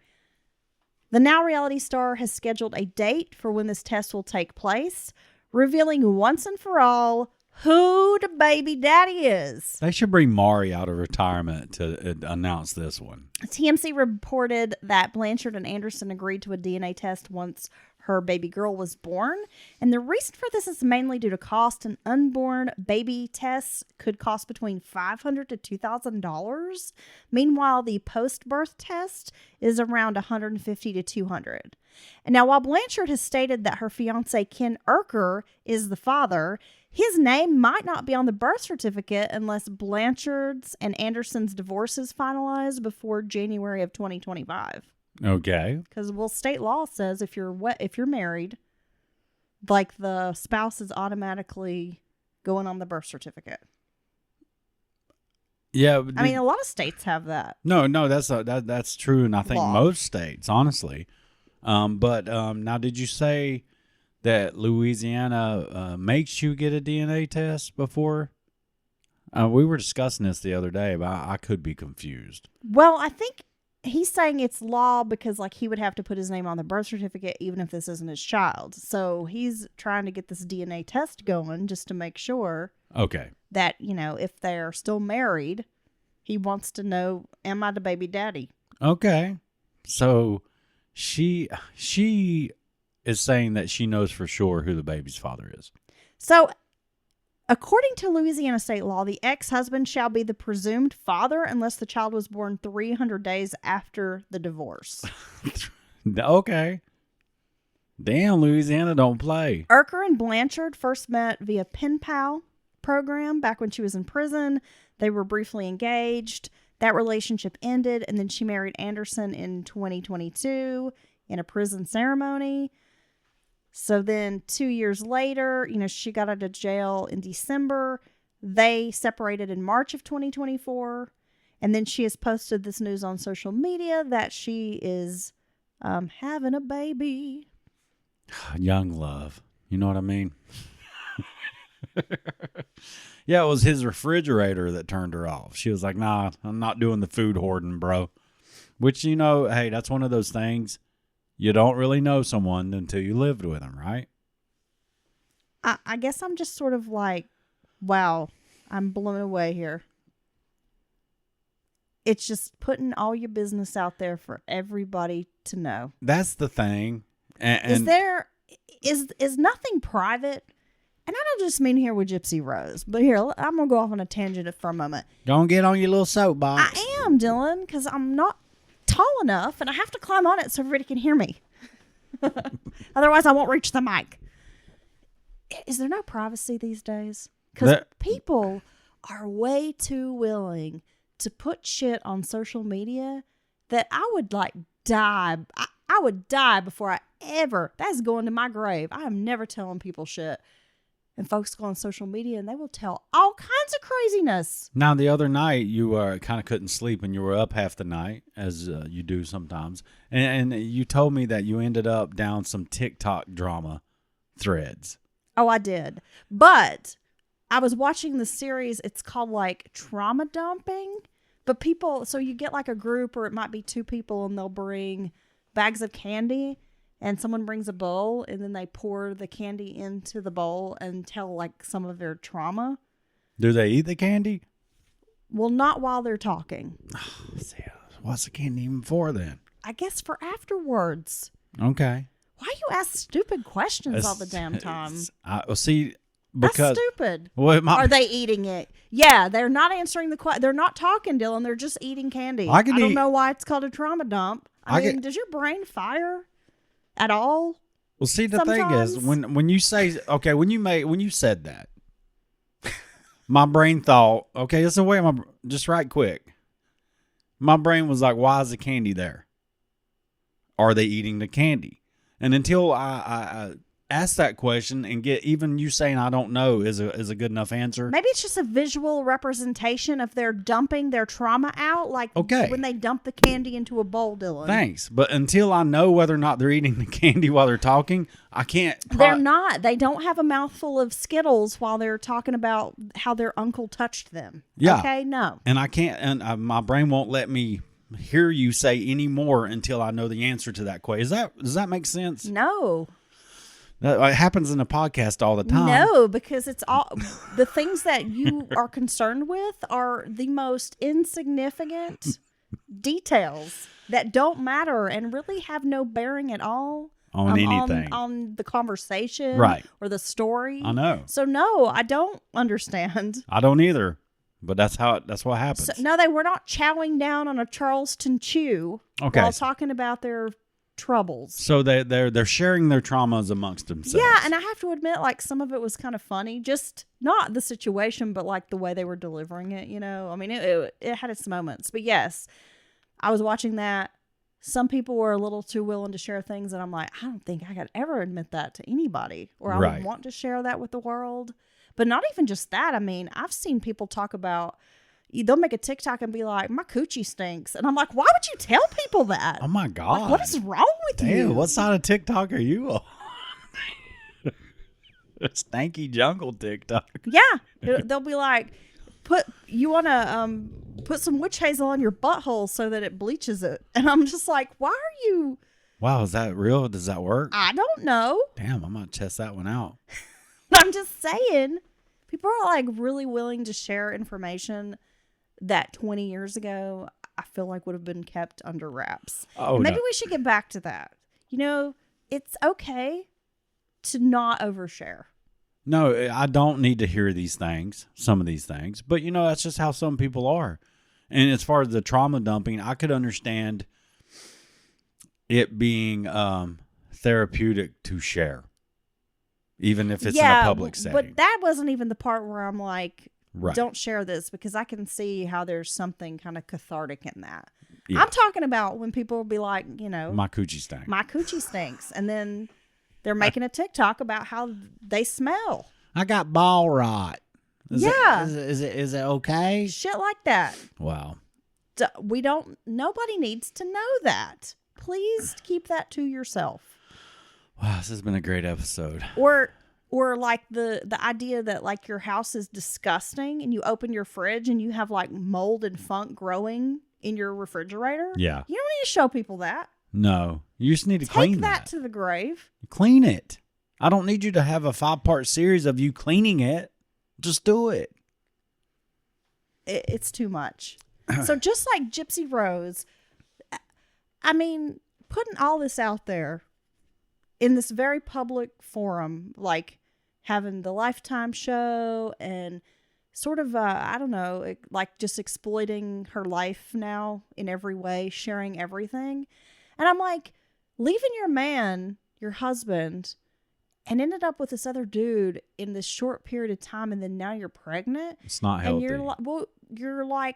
The now reality star has scheduled a date for when this test will take place, revealing once and for all who the baby daddy is. They should bring Maury out of retirement to announce this one. TMZ reported that Blanchard and Anderson agreed to a DNA test once her baby girl was born. And the reason for this is mainly due to cost. An unborn baby test could cost between $500 to $2,000. Meanwhile, the post-birth test is around $150 to $200. And now, while Blanchard has stated that her fiance Ken Erker is the father, his name might not be on the birth certificate unless Blanchard's and Anderson's divorce is finalized before January of 2025. Okay. Because, well, state law says if you're married, like the spouse is automatically going on the birth certificate. Yeah. I mean, a lot of states have that. No, that's true. And I think most states, honestly. But now, did you say that Louisiana makes you get a DNA test before? We were discussing this the other day, but I could be confused. Well, I think he's saying it's law because, like, he would have to put his name on the birth certificate even if this isn't his child. So he's trying to get this DNA test going just to make sure. Okay. That, if they're still married, he wants to know, am I the baby daddy? Okay. So she is saying that she knows for sure who the baby's father is. So, according to Louisiana state law, the ex-husband shall be the presumed father unless the child was born 300 days after the divorce. Okay. Damn, Louisiana don't play. Erker and Blanchard first met via Pen Pal program back when she was in prison. They were briefly engaged. That relationship ended, and then she married Anderson in 2022 in a prison ceremony. So then 2 years later, she got out of jail in December. They separated in March of 2024. And then she has posted this news on social media that she is having a baby. Young love. You know what I mean? Yeah, it was his refrigerator that turned her off. She was like, nah, I'm not doing the food hoarding, bro. Which, hey, that's one of those things. You don't really know someone until you lived with them, right? I guess I'm just sort of like, wow, I'm blown away here. It's just putting all your business out there for everybody to know. That's the thing. Is nothing private? And I don't just mean here with Gypsy Rose, but here, I'm going to go off on a tangent for a moment. Don't get on your little soapbox. I am, Dylan, because I'm not tall enough and I have to climb on it so everybody can hear me. Otherwise, I won't reach the mic. Is there no privacy these days? Because people are way too willing to put shit on social media that I would like die. I would die before I ever. That's going to my grave. I am never telling people shit. And folks go on social media and they will tell all kinds of craziness. Now, the other night, you kind of couldn't sleep and you were up half the night, as you do sometimes. And you told me that you ended up down some TikTok drama threads. Oh, I did. But I was watching the series. It's called like Trauma Dumping. But people, so you get like a group or it might be two people and they'll bring bags of candy. And someone brings a bowl and then they pour the candy into the bowl and tell like some of their trauma. Do they eat the candy? Well, not while they're talking. What's the candy even for then? I guess for afterwards. Okay. Why you ask stupid questions all the damn time? Well, see, because that's stupid. Well, are they eating it? Yeah, they're not answering the question. They're not talking, Dylan. They're just eating candy. I don't know why it's called a trauma dump. I mean, does your brain fire at all? Well, see, the thing is, when you say, okay, when you said that, my brain thought, okay, that's the way just right quick. My brain was like, why is the candy there? Are they eating the candy? And until I ask that question and get even you saying I don't know is a good enough answer. Maybe it's just a visual representation of their dumping their trauma out, like when they dump the candy into a bowl, Dylan. Thanks. But until I know whether or not they're eating the candy while they're talking, I can't. They're not. They don't have a mouthful of Skittles while they're talking about how their uncle touched them. Yeah. Okay, no. And I can't, and my brain won't let me hear you say any more until I know the answer to that question. Does that make sense? No. It happens in a podcast all the time. No, because it's all the things that you are concerned with are the most insignificant details that don't matter and really have no bearing at all on anything, on the conversation, right, or the story. I know. So no, I don't understand. I don't either. But that's what happens. So, no, they were not chowing down on a Charleston chew while talking about their troubles. So they're sharing their traumas amongst themselves. Yeah, and I have to admit, like, some of it was kind of funny. Just not the situation, but like the way they were delivering it. You know, I mean, it had its moments. But yes, I was watching that. Some people were a little too willing to share things, and I'm like, I don't think I could ever admit that to anybody, or I would want to share that with the world. But not even just that. I mean, I've seen people talk about, they'll make a TikTok and be like, my coochie stinks. And I'm like, why would you tell people that? Oh, my God. Like, what is wrong with you? Damn, what side of TikTok are you on? Stanky jungle TikTok. Yeah. They'll be like, you want to put some witch hazel on your butthole so that it bleaches it. And I'm just like, why are you? Wow, is that real? Does that work? I don't know. Damn, I'm going to test that one out. I'm just saying, people are like really willing to share information that 20 years ago, I feel like would have been kept under wraps. Oh, maybe we should get back to that. You know, it's okay to not overshare. No, I don't need to hear these things, some of these things. But, you know, that's just how some people are. And as far as the trauma dumping, I could understand it being therapeutic to share. Even if it's in a public setting. But that wasn't even the part where I'm like, don't share this, because I can see how there's something kind of cathartic in that. Yeah. I'm talking about when people will be like, you know, my coochie stinks. My coochie stinks. And then they're making a TikTok about how they smell. I got ball rot. Is it okay? Shit like that. Wow. Nobody needs to know that. Please keep that to yourself. Wow, this has been a great episode. Or like the idea that like your house is disgusting and you open your fridge and you have like mold and funk growing in your refrigerator. Yeah. You don't need to show people that. No. You just need to clean that. Take that to the grave. Clean it. I don't need you to have a 5-part series of you cleaning it. Just do it. It's too much. So just like Gypsy Rose, I mean, putting all this out there in this very public forum, like having the Lifetime show and sort of, I don't know, like just exploiting her life now in every way, sharing everything. And I'm like, leaving your man, your husband, and ended up with this other dude in this short period of time, and then now you're pregnant. It's not healthy. And you're like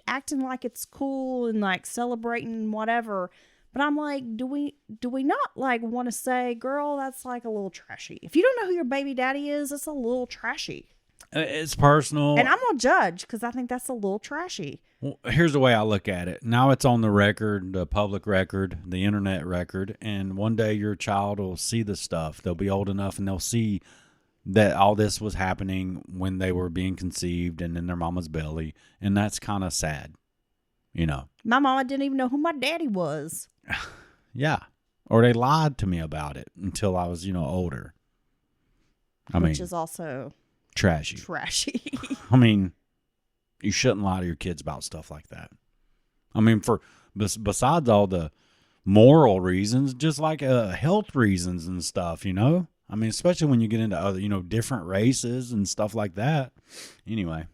acting like it's cool and like celebrating whatever. But I'm like, do we not like want to say, girl, that's like a little trashy. If you don't know who your baby daddy is, it's a little trashy. It's personal. And I'm going to judge because I think that's a little trashy. Well, here's the way I look at it. Now it's on the record, the public record, the internet record, and one day your child will see the stuff. They'll be old enough and they'll see that all this was happening when they were being conceived and in their mama's belly, and that's kind of sad, you know. My mama didn't even know who my daddy was. Yeah. Or they lied to me about it until I was, older. Which is also trashy. I mean, you shouldn't lie to your kids about stuff like that. I mean, besides all the moral reasons, just like health reasons and stuff, I mean, especially when you get into other, different races and stuff like that. Anyway.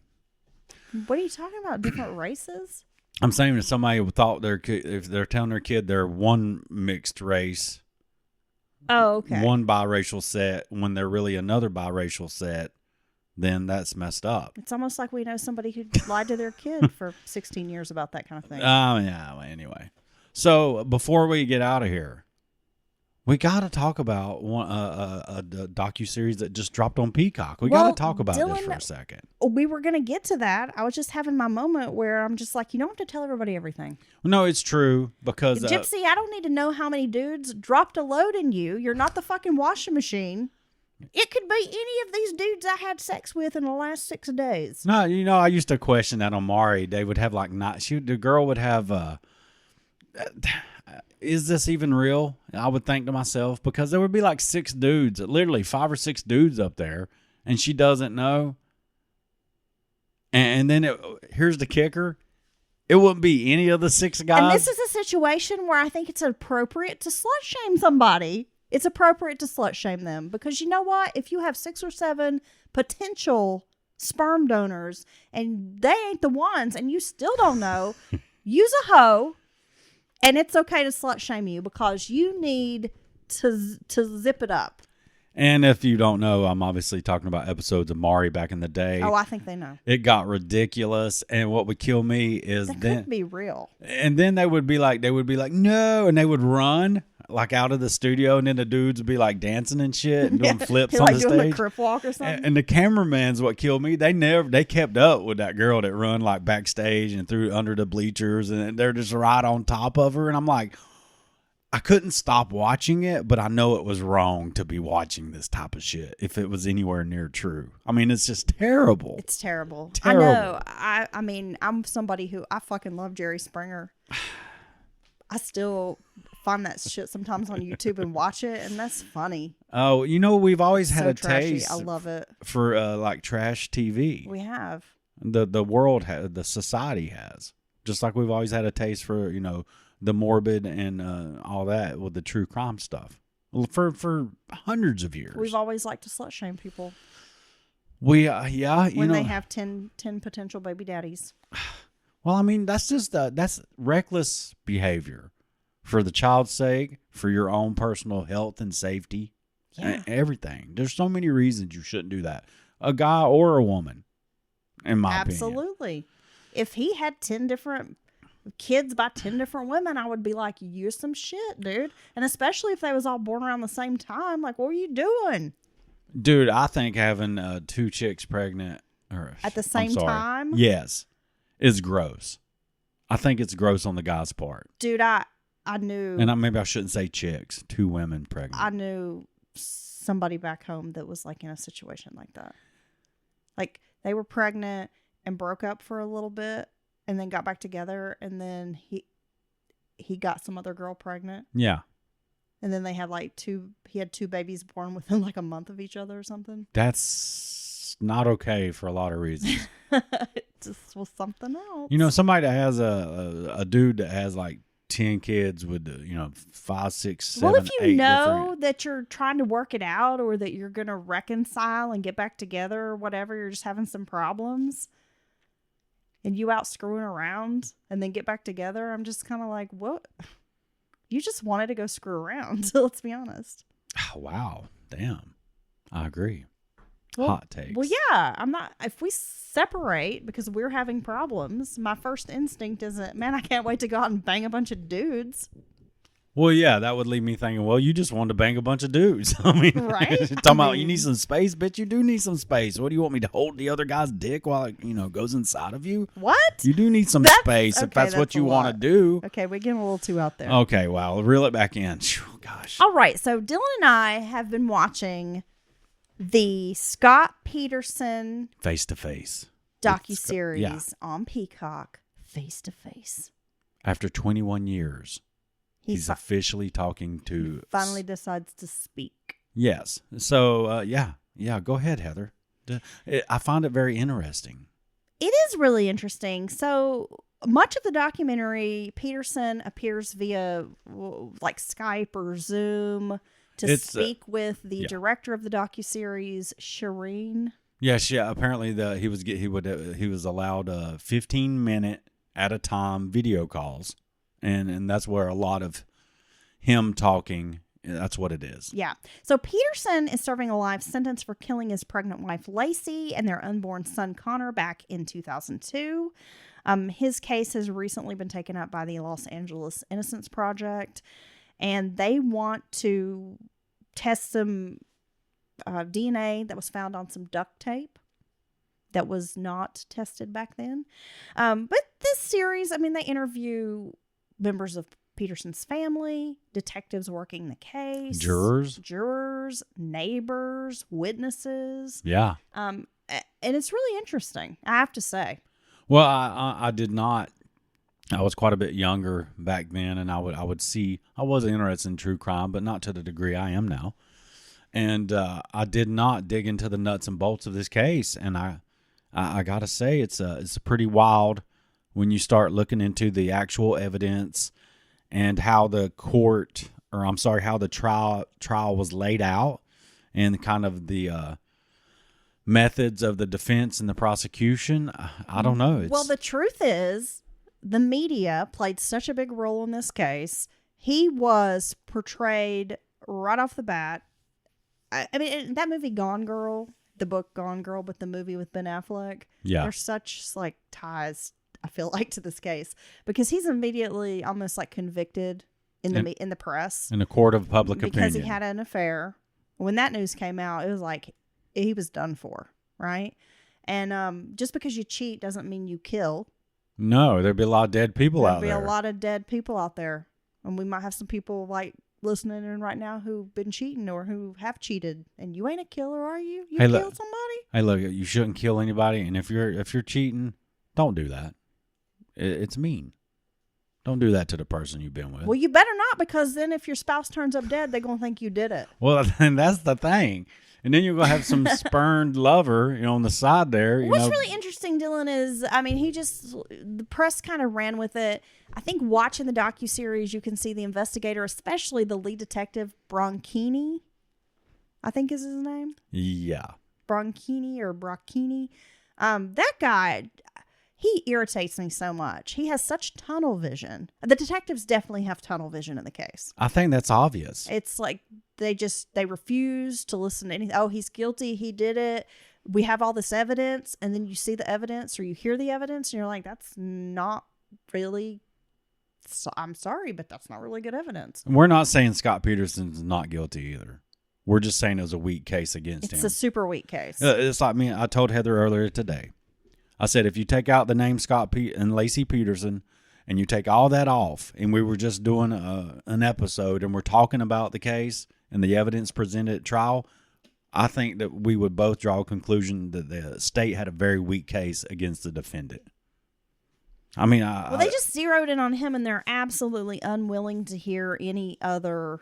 What are you talking about? Different races? I'm saying if somebody thought if they're telling their kid they're one mixed race. Oh, okay. One biracial set when they're really another biracial set, then that's messed up. It's almost like we know somebody who lied to their kid for 16 years about that kind of thing. Yeah. Anyway, so before we get out of here, we got to talk about a docuseries that just dropped on Peacock. We got to talk about this for a second. We were going to get to that. I was just having my moment where I'm just like, you don't have to tell everybody everything. No, it's true because... Gypsy, I don't need to know how many dudes dropped a load in you. You're not the fucking washing machine. It could be any of these dudes I had sex with in the last 6 days. No, I used to question that on Mari. They would have like the girl would have... is this even real? I would think to myself, because there would be like 6 dudes, literally 5 or 6 dudes up there, and she doesn't know. And then here's the kicker. It wouldn't be any of the 6 guys. And this is a situation where I think it's appropriate to slut shame somebody. It's appropriate to slut shame them because you know what? If you have 6 or 7 potential sperm donors and they ain't the ones and you still don't know, use a hoe. And it's okay to slut shame you because you need to zip it up. And if you don't know, I'm obviously talking about episodes of Mari back in the day. Oh, I think they know. It got ridiculous. And what would kill me is that couldn't be real. And then they would be like, no. And they would run like out of the studio. And then the dudes would be like dancing and shit and doing flips on the stage. Like doing the crip walk or something. And the cameraman's what killed me. They kept up with that girl that run like backstage and through under the bleachers. And they're just right on top of her. And I'm like, I couldn't stop watching it, but I know it was wrong to be watching this type of shit if it was anywhere near true. I mean, it's just terrible. It's terrible. Terrible. I know. I mean, I'm somebody who I fucking love Jerry Springer. I still find that shit sometimes on YouTube and watch it, and that's funny. Oh, we've always had a trashy. taste. I love it for like trash TV. We have. The world has, the society has, just like we've always had a taste for the morbid and all that with the true crime stuff for hundreds of years. We've always liked to slut shame people. When they have 10 potential baby daddies. Well, I mean, that's just that's reckless behavior for the child's sake, for your own personal health and safety, and everything. There's so many reasons you shouldn't do that. A guy or a woman, in my opinion. Absolutely. If he had 10 different kids by 10 different women, I would be like, you're some shit, dude. And especially if they was all born around the same time, like, what are you doing? Dude, I think having 2 chicks pregnant at the same time, yes, is gross. I think it's gross on the guy's part. Dude, I knew, and maybe I shouldn't say chicks, 2 women pregnant. I knew somebody back home that was like in a situation like that. Like they were pregnant and broke up for a little bit and then got back together, and then he got some other girl pregnant. Yeah. And then they had he had two babies born within like a month of each other or something. That's not okay for a lot of reasons. It just was something else. You know, somebody that has a dude that has like 10 kids with, 5, 6, 7, well, if you 8 know different... that you're trying to work it out or that you're going to reconcile and get back together or whatever, you're just having some problems and you out screwing around and then get back together, I'm just kind of like, what? You just wanted to go screw around. So let's be honest. Oh, wow. Damn. I agree. Well, Hot takes. Well, yeah, I'm not. If we separate because we're having problems, my first instinct isn't, man, I can't wait to go out and bang a bunch of dudes. Well, yeah, that would leave me thinking, well, you just wanted to bang a bunch of dudes. I mean, right? talking about you need some space, bitch. You do need some space. What do you want me to hold the other guy's dick while it, goes inside of you? What? You do need some space if that's what you want to do. Okay, we're getting a little too out there. Okay, well, reel it back in. Whew, gosh. All right, so Dylan and I have been watching the Scott Peterson Face to Face docuseries on Peacock, Face to Face. After 21 years. He's officially talking to... Finally decides to speak. Yes. So, yeah. Go ahead, Heather. I find it very interesting. It is really interesting. So much of the documentary, Peterson appears via like Skype or Zoom to speak with the director of the docuseries, Shireen. Yes, yeah. Apparently, he was allowed 15-minute at a time video calls. And that's where a lot of him talking, that's what it is. Yeah. So Peterson is serving a life sentence for killing his pregnant wife, Lacey, and their unborn son, Connor, back in 2002. His case has recently been taken up by the Los Angeles Innocence Project, and they want to test some DNA that was found on some duct tape that was not tested back then. But this series, I mean, they interview members of Peterson's family, detectives working the case, jurors, neighbors, witnesses. Yeah. And it's really interesting, I have to say. Well, I did not. I was quite a bit younger back then, and I was interested in true crime, but not to the degree I am now. And I did not dig into the nuts and bolts of this case, and I gotta say it's pretty wild when you start looking into the actual evidence and how the how the trial was laid out and kind of the methods of the defense and the prosecution. I don't know. Well, the truth is the media played such a big role in this case. He was portrayed right off the bat. I mean, that movie Gone Girl, the book Gone Girl, but the movie with Ben Affleck. Yeah. There's such like ties, I feel like, to this case because he's immediately almost like convicted in the press, in a court of public opinion, because he had an affair. When that news came out, it was like he was done for, right? And just because you cheat doesn't mean you kill. No, there'd be a lot of dead people out there. There'd be a lot of dead people out there, and we might have some people like listening in right now who've been cheating or who have cheated, and you ain't a killer, are you? You killed somebody? Hey, look, you shouldn't kill anybody, and if you're cheating, don't do that. It's mean. Don't do that to the person you've been with. Well, you better not, because then if your spouse turns up dead, they're going to think you did it. Well, then that's the thing. And then you're going to have some spurned lover, on the side there. What's really interesting, Dylan, is, I mean, the press kind of ran with it. I think watching the docuseries, you can see the investigator, especially the lead detective, Bronchini, I think is his name. Yeah. Bronchini. That guy, he irritates me so much. He has such tunnel vision. The detectives definitely have tunnel vision in the case. I think that's obvious. It's like they refuse to listen to anything. Oh, he's guilty. He did it. We have all this evidence. And then you see the evidence or you hear the evidence and you're like, that's not really, I'm sorry, but that's not really good evidence. We're not saying Scott Peterson's not guilty either. We're just saying it was a weak case against him. It's a super weak case. It's like me. I told Heather earlier today. I said, if you take out the name Scott and Lacey Peterson and you take all that off and we were just doing an episode and we're talking about the case and the evidence presented at trial, I think that we would both draw a conclusion that the state had a very weak case against the defendant. I mean, they just zeroed in on him and they're absolutely unwilling to hear any other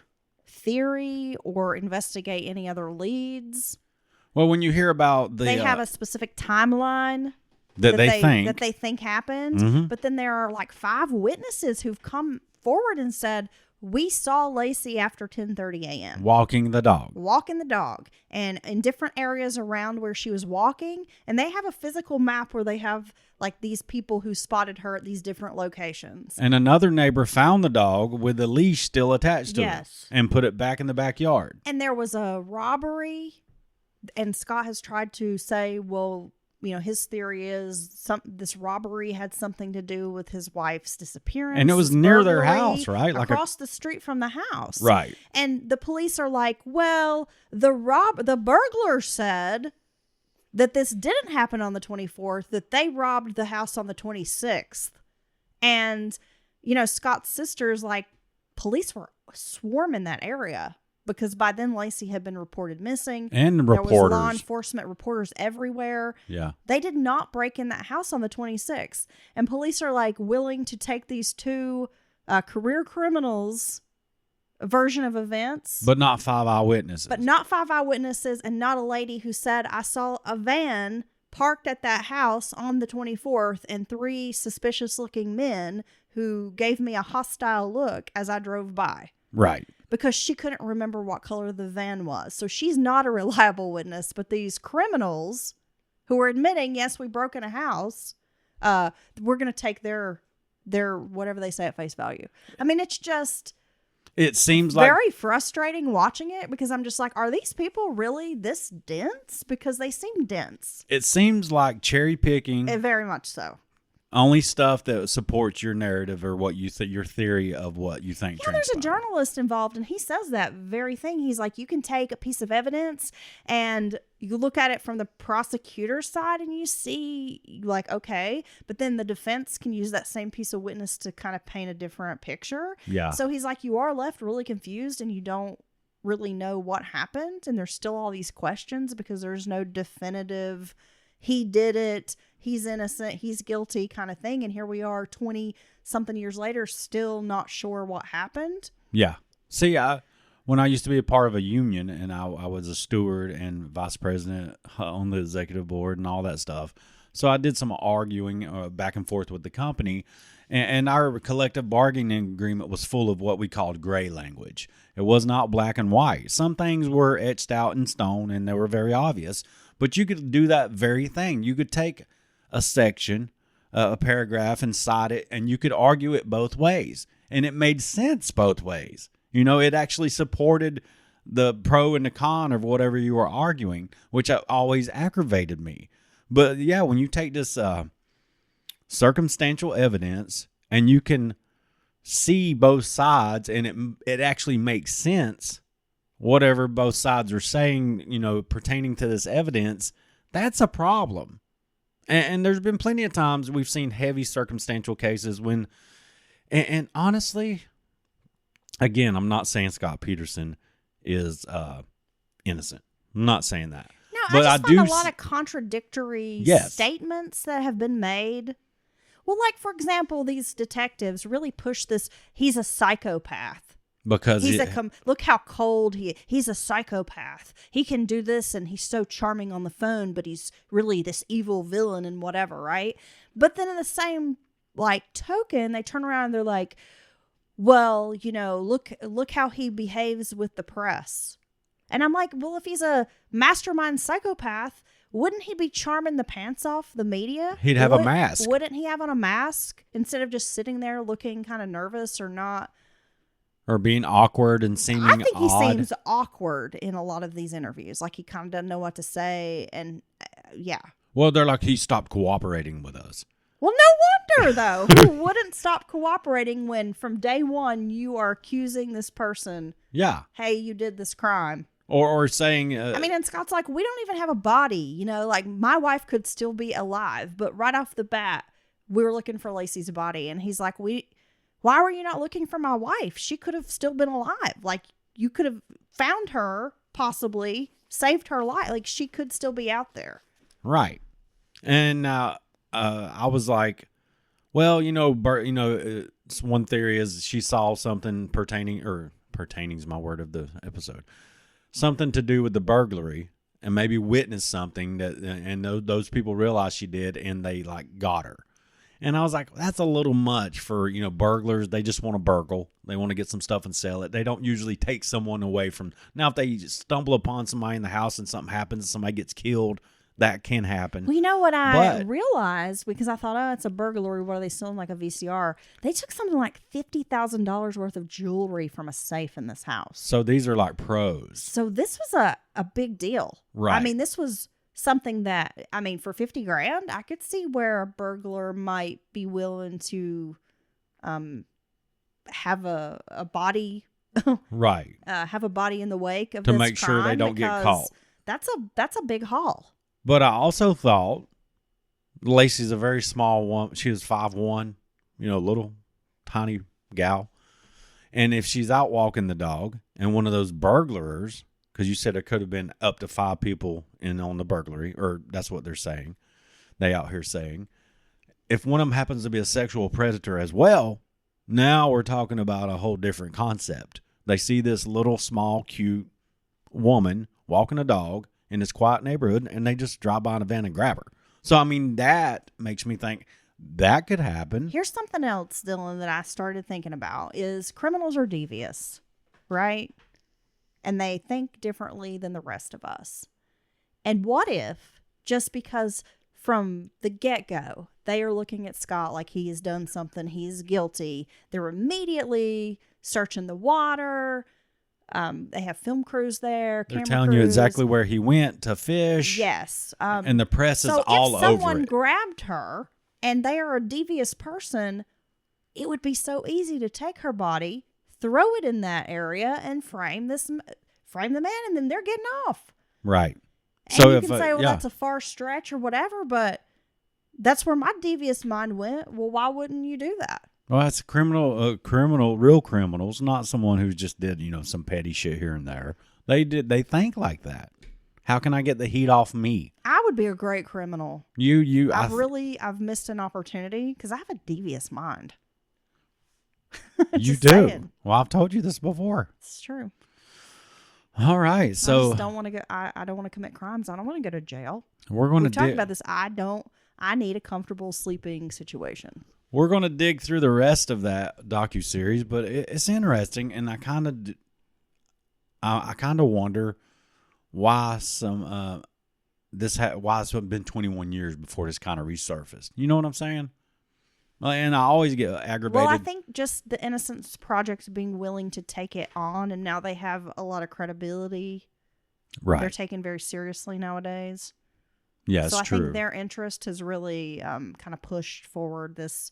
theory or investigate any other leads. Well, when you hear about They have a specific timeline that they think happened, Mm-hmm. but then there are like 5 witnesses who've come forward and said, we saw Lacey after 10:30 a.m. walking the dog. walking the dog, and in different areas around where she was walking, and they have a physical map where they have like these people who spotted her at these different locations. And another neighbor found the dog with the leash still attached to Yes. it and put it back in the backyard. And there was a robbery, and Scott has tried to say, well, his theory is this robbery had something to do with his wife's disappearance. And it was his near their burglary, house, right? Like across the street from the house. Right. And the police are like, well, the burglar said that this didn't happen on the 24th, that they robbed the house on the 26th. And, Scott's sister's like, police were swarming that area. Because by then Lacey had been reported missing. And There was reporters. law enforcement reporters everywhere. Yeah. They did not break in that house on the 26th. And police are like willing to take these 2 career criminals version of events. But not 5 eyewitnesses. But not 5 eyewitnesses, and not a lady who said, I saw a van parked at that house on the 24th and 3 suspicious looking men who gave me a hostile look as I drove by. Right. Because she couldn't remember what color the van was. So she's not a reliable witness. But these criminals who are admitting, yes, we broke in a house, we're going to take their whatever they say at face value. I mean, it's just... It seems like... very frustrating watching it, because I'm just like, are these people really this dense? Because they seem dense. It seems like cherry picking... Very much so. Only stuff that supports your narrative or what you your theory of what you think. Yeah, there's a transpired. journalist involved, and he says that very thing. He's like, you can take a piece of evidence and you look at it from the prosecutor's side and you see like, okay, but then the defense can use that same piece of witness to kind of paint a different picture. Yeah. So he's like, you are left really confused and you don't really know what happened. And there's still all these questions because there's no definitive, he did it, he's innocent, he's guilty kind of thing. And here we are 20 something years later, still not sure what happened. Yeah. See, when I used to be a part of a union and I was a steward and vice president on the executive board and all that stuff. So I did some arguing back and forth with the company, and our collective bargaining agreement was full of what we called gray language. It was not black and white. Some things were etched out in stone and they were very obvious, but you could do that very thing. You could take a section, a paragraph, and cite it, and you could argue it both ways. And it made sense both ways. It actually supported the pro and the con of whatever you were arguing, which always aggravated me. But yeah, when you take this circumstantial evidence and you can see both sides and it actually makes sense, whatever both sides are saying, pertaining to this evidence, that's a problem. And there's been plenty of times we've seen heavy circumstantial cases when, and honestly, again, I'm not saying Scott Peterson is innocent. I'm not saying that. No, but I just find a lot of contradictory Yes. statements that have been made. Well, like, for example, these detectives really push this, he's a psychopath. Because Look how cold he's a psychopath. He can do this and he's so charming on the phone, but he's really this evil villain and whatever, right? But then in the same token, they turn around and they're like, well, look how he behaves with the press. And I'm like, well, if he's a mastermind psychopath, wouldn't he be charming the pants off the media? He'd have a mask. Wouldn't he have on a mask instead of just sitting there looking kind of nervous or not? Or being awkward and seeming odd. I think he seems awkward in a lot of these interviews. Like he kind of doesn't know what to say. And yeah. Well, they're like, he stopped cooperating with us. Well, no wonder, though. Who wouldn't stop cooperating when from day one you are accusing this person? Yeah. Hey, you did this crime. Or saying... I mean, and Scott's like, we don't even have a body. Like my wife could still be alive. But right off the bat, we were looking for Lacey's body. And he's like, why were you not looking for my wife? She could have still been alive. Like, you could have found her, possibly, saved her life. Like, she could still be out there. Right. And I was like, well, one theory is she saw something pertaining, or pertaining is my word of the episode. Something to do with the burglary, and maybe witnessed something that, and those people realized she did, and they like got her. And I was like, that's a little much for, burglars. They just want to burgle. They want to get some stuff and sell it. They don't usually take someone away from. Now, if they stumble upon somebody in the house and something happens, somebody gets killed, that can happen. Well, you know what I realized, because I thought, oh, it's a burglary. What are they selling, like a VCR? They took something like $50,000 worth of jewelry from a safe in this house. So these are like pros. So this was a big deal. Right. I mean, this was something that, for $50,000, I could see where a burglar might be willing to have a body. Right. Have a body in the wake of to this make sure they don't get caught. That's a big haul. But I also thought Lacey's a very small woman. She was 5'1", little tiny gal. And if she's out walking the dog and one of those burglars, because you said it could have been up to 5 people in on the burglary, or that's what they're saying. They out here saying. If one of them happens to be a sexual predator as well, now we're talking about a whole different concept. They see this little, small, cute woman walking a dog in this quiet neighborhood, and they just drive by in a van and grab her. So, that makes me think that could happen. Here's something else, Dylan, that I started thinking about is criminals are devious, right? And they think differently than the rest of us. And what if, just because from the get-go, they are looking at Scott like he has done something, he's guilty, they're immediately searching the water. They have film crews there. They're telling you exactly where he went to fish. Yes. And the press is all over it. So if someone grabbed her and they are a devious person, it would be so easy to take her body, throw it in that area, and frame the man, and then they're getting off. Right. And so you can say, well, that's a far stretch or whatever, but that's where my devious mind went. Well, why wouldn't you do that? Well, that's a criminal, real criminals, not someone who just did, some petty shit here and there. They think like that. How can I get the heat off me? I would be a great criminal. I've missed an opportunity because I have a devious mind. You do. Saying. Well, I've told you this before. It's true. All right. So I just don't want to go. I don't want to commit crimes. I don't want to go to jail. We've talked about this. I need a comfortable sleeping situation. We're going to dig through the rest of that docuseries, but it's interesting, and I kind of wonder why why it's been 21 years before this kind of resurfaced. You know what I'm saying? And I always get aggravated. Well, I think just the Innocence Project being willing to take it on, and now they have a lot of credibility. Right. They're taken very seriously nowadays. Yeah, so I think their interest has really kind of pushed forward this,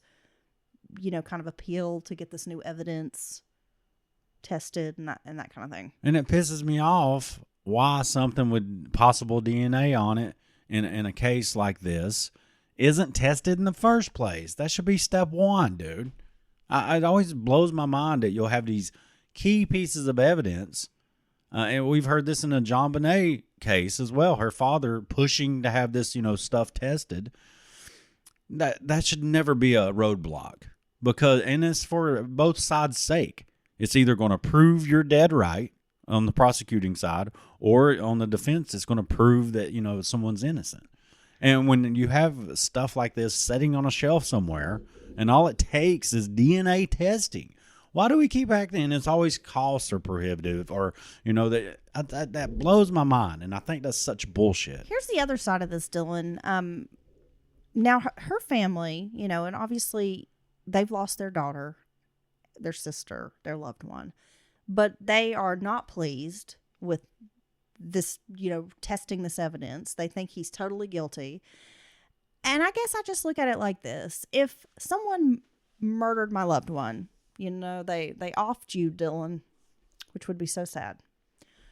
kind of appeal to get this new evidence tested and that kind of thing. And it pisses me off why something with possible DNA on it in a case like this isn't tested in the first place. That should be step one, dude. It always blows my mind that you'll have these key pieces of evidence. And we've heard this in a John Bonet case as well. Her father pushing to have this, stuff tested. That should never be a roadblock, and it's for both sides' sake. It's either going to prove you're dead right on the prosecuting side, or on the defense, it's going to prove that someone's innocent. And when you have stuff like this sitting on a shelf somewhere, and all it takes is DNA testing. Why do we keep acting? It's always costs are prohibitive, or that blows my mind, and I think that's such bullshit. Here's the other side of this, Dylan. Now her family, and obviously they've lost their daughter, their sister, their loved one, but they are not pleased with this, testing this evidence. They think he's totally guilty, and I guess I just look at it like this: if someone murdered my loved one. They offed you, Dylan, which would be so sad.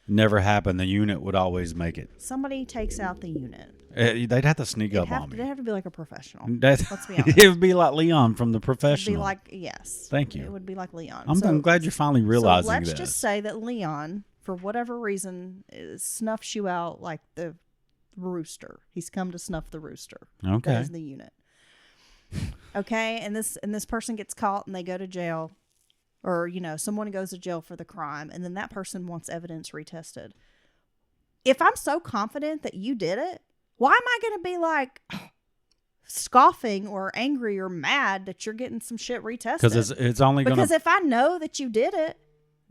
Never happened. The unit would always make it. Somebody takes out the unit. They'd have to sneak up on me. They'd have to be like a professional. Let's be honest. It would be like Leon from The Professional. It'd be like, yes. Thank you. It would be like Leon. I'm glad you're finally realizing this. Let's just say that Leon, for whatever reason, snuffs you out like the rooster. He's come to snuff the rooster. Okay. That is the unit. Okay, and this person gets caught and they go to jail. or, you know, someone goes to jail for the crime and then that person wants evidence retested. If I'm so confident that you did it, why am I going to be like scoffing or angry or mad that you're getting some shit retested? Because it's only going to... Because if I know that you did it,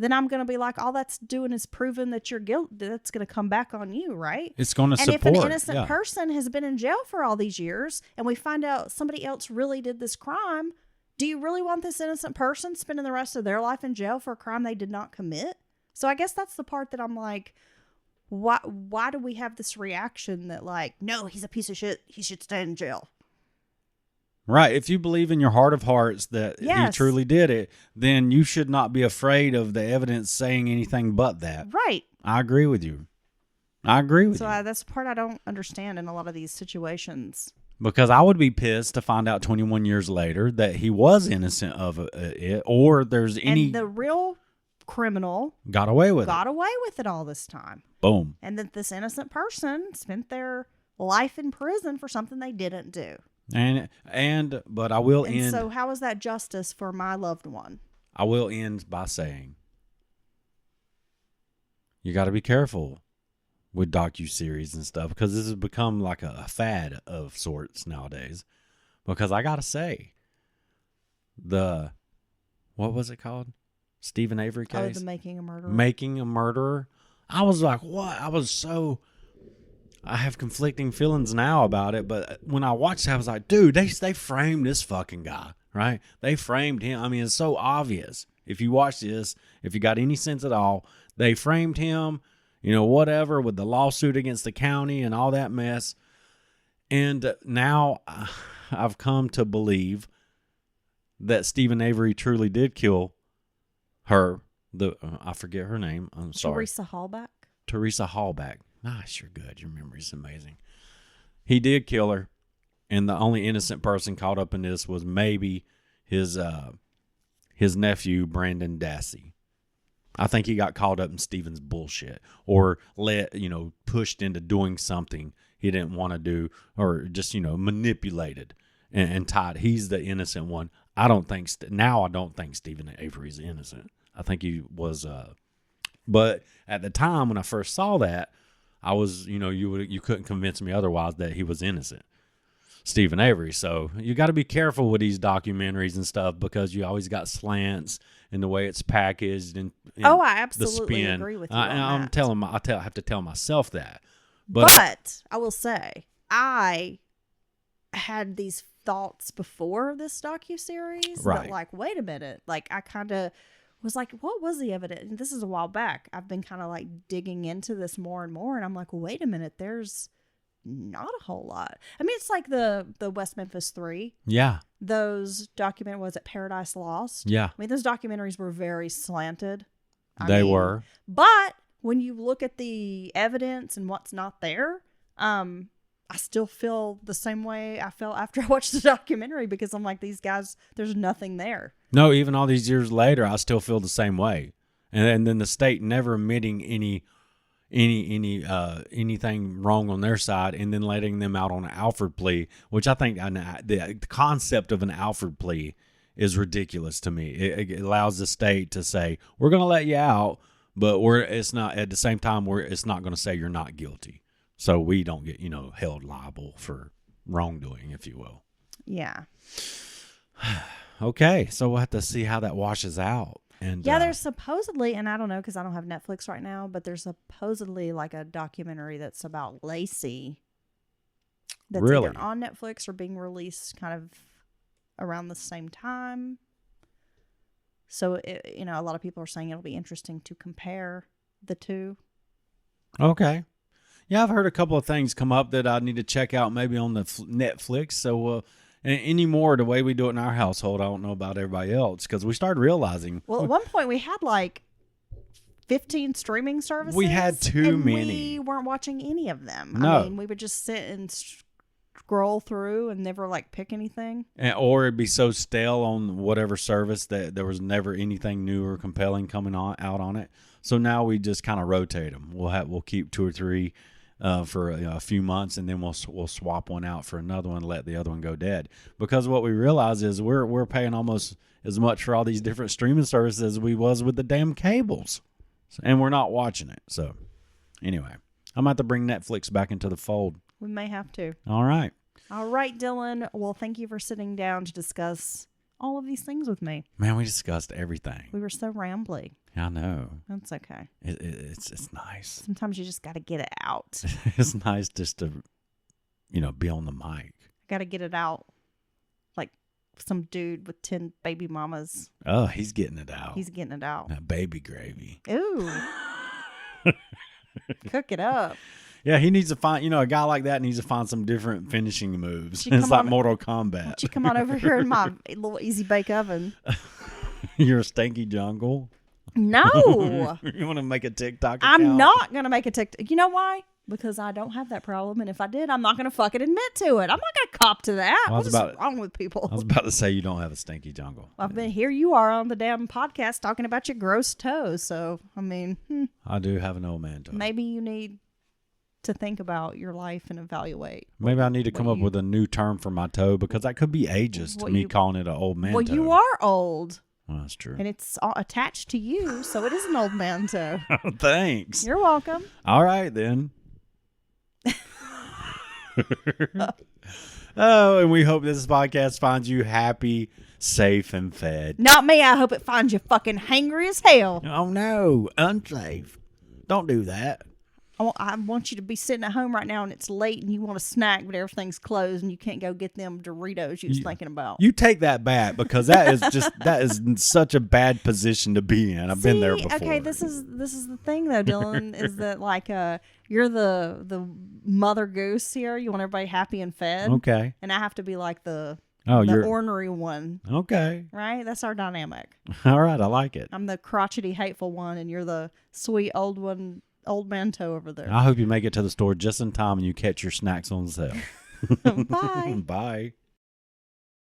then I'm going to be like, all that's doing is proving that you're guilty. That's going to come back on you, right? It's going to support. And if an innocent person has been in jail for all these years and we find out somebody else really did this crime, do you really want this innocent person spending the rest of their life in jail for a crime they did not commit? So I guess that's the part that I'm like, why do we have this reaction that like, no, he's a piece of shit, he should stay in jail? Right. If you believe in your heart of hearts that he truly did it, then you should not be afraid of the evidence saying anything but that. Right. I agree with you. So that's the part I don't understand in a lot of these situations. Because I would be pissed to find out 21 years later that he was innocent of it, or there's any... And the real criminal got away with it all this time. Boom. And that this innocent person spent their life in prison for something they didn't do. But I will end. So how is that justice for my loved one? I will end by saying, you got to be careful with docuseries and stuff, because this has become like a fad of sorts nowadays. Because I got to say, what was it called? Stephen Avery case? Oh, the Making a Murderer. Making a Murderer. I was like, what? I have conflicting feelings now about it, but when I watched it, I was like, dude, they framed this fucking guy, right? They framed him. I mean, it's so obvious. If you watch this, if you got any sense at all, they framed him, you know, whatever, with the lawsuit against the county and all that mess. And now I've come to believe that Stephen Avery truly did kill her. I forget her name. I'm sorry. Teresa Hallback. Nice, you're good. Your memory's amazing. He did kill her, and the only innocent person caught up in this was maybe his nephew, Brandon Dassey. I think he got caught up in Stephen's bullshit, or pushed into doing something he didn't want to do, or just, manipulated and tied. He's the innocent one. I don't think Stephen Avery's innocent. I think he was, but at the time when I first saw that, I was, you couldn't convince me otherwise that he was innocent, Stephen Avery. So you got to be careful with these documentaries and stuff, because you always got slants in the way it's packaged and I absolutely agree with you. I have to tell myself that. But I will say, I had these thoughts before this docuseries, right? That like, wait a minute, like I kind of was like, what was the evidence? And this is a while back. I've been kind of like digging into this more and more, and I'm like, wait a minute, there's not a whole lot. I mean, it's like the West Memphis 3. Yeah. Those was it Paradise Lost? Yeah. I mean, those documentaries were very slanted. They were. But when you look at the evidence and what's not there, I still feel the same way I felt after I watched the documentary, because I'm like, these guys, there's nothing there. No, even all these years later, I still feel the same way. And then the state never admitting anything wrong on their side, and then letting them out on an Alford plea, which I think the concept of an Alford plea is ridiculous to me. It allows the state to say, we're going to let you out, but it's not at the same time it's not going to say you're not guilty. So we don't get, held liable for wrongdoing, if you will. Yeah. Okay, so we'll have to see how that washes out. And there's supposedly, and I don't know because I don't have Netflix right now, but there's supposedly like a documentary that's about Lacey that's really either on Netflix or being released kind of around the same time. So, a lot of people are saying it'll be interesting to compare the two. Okay. Yeah, I've heard a couple of things come up that I need to check out maybe on the Netflix. So, anymore, the way we do it in our household, I don't know about everybody else, because we started realizing. Well, at one point we had like 15 streaming services. We had too many. We weren't watching any of them. No. I mean, we would just sit and scroll through and never like pick anything. Or it'd be so stale on whatever service that there was never anything new or compelling coming out on it. So now we just kind of rotate them. We'll keep 2 or 3 for a few months, and then we'll swap one out for another one and let the other one go dead. Because what we realize is we're paying almost as much for all these different streaming services as we was with the damn cables, and we're not watching it. So anyway, I'm about to bring Netflix back into the fold. We may have to. All right, Dylan. Well, thank you for sitting down to discuss all of these things with me. Man, we discussed everything. We were so rambly. I know. That's okay. It's nice. Sometimes you just got to get it out. It's nice just to, be on the mic. Got to get it out like some dude with 10 baby mamas. Oh, he's getting it out. He's getting it out. Now, baby gravy. Ooh. Cook it up. Yeah, he needs to find, a guy like that needs to find some different finishing moves. It's like Mortal Kombat. You come on over here in my little easy bake oven. You're a stanky jungle. No. You want to make a TikTok account? I'm not going to make a TikTok. You know why? Because I don't have that problem. And if I did, I'm not going to fucking admit to it. I'm not going to cop to that. What's wrong with people? I was about to say you don't have a stinky jungle. Here you are on the damn podcast talking about your gross toes. So, I do have an old man toe. Maybe you need to think about your life and evaluate. Maybe I need to come up with a new term for my toe, because that could be ageist to me calling it an old man toe. Well, you are old. Well, that's true. And it's all attached to you, so it is an old man toe. Thanks. You're welcome. All right, then. Oh, and we hope this podcast finds you happy, safe, and fed. Not me. I hope it finds you fucking hangry as hell. Oh, no. Unsafe. Don't do that. I want you to be sitting at home right now and it's late and you want a snack, but everything's closed and you can't go get them Doritos you was thinking about. You take that back, because that is such a bad position to be in. I've been there before. Okay, this is the thing though, Dylan, is that like you're the mother goose here. You want everybody happy and fed. Okay. And I have to be like the you're ornery one. Okay. Right? That's our dynamic. All right, I like it. I'm the crotchety, hateful one, and you're the sweet old one. Old man toe over there. I hope you make it to the store just in time and you catch your snacks on sale. Bye. Bye.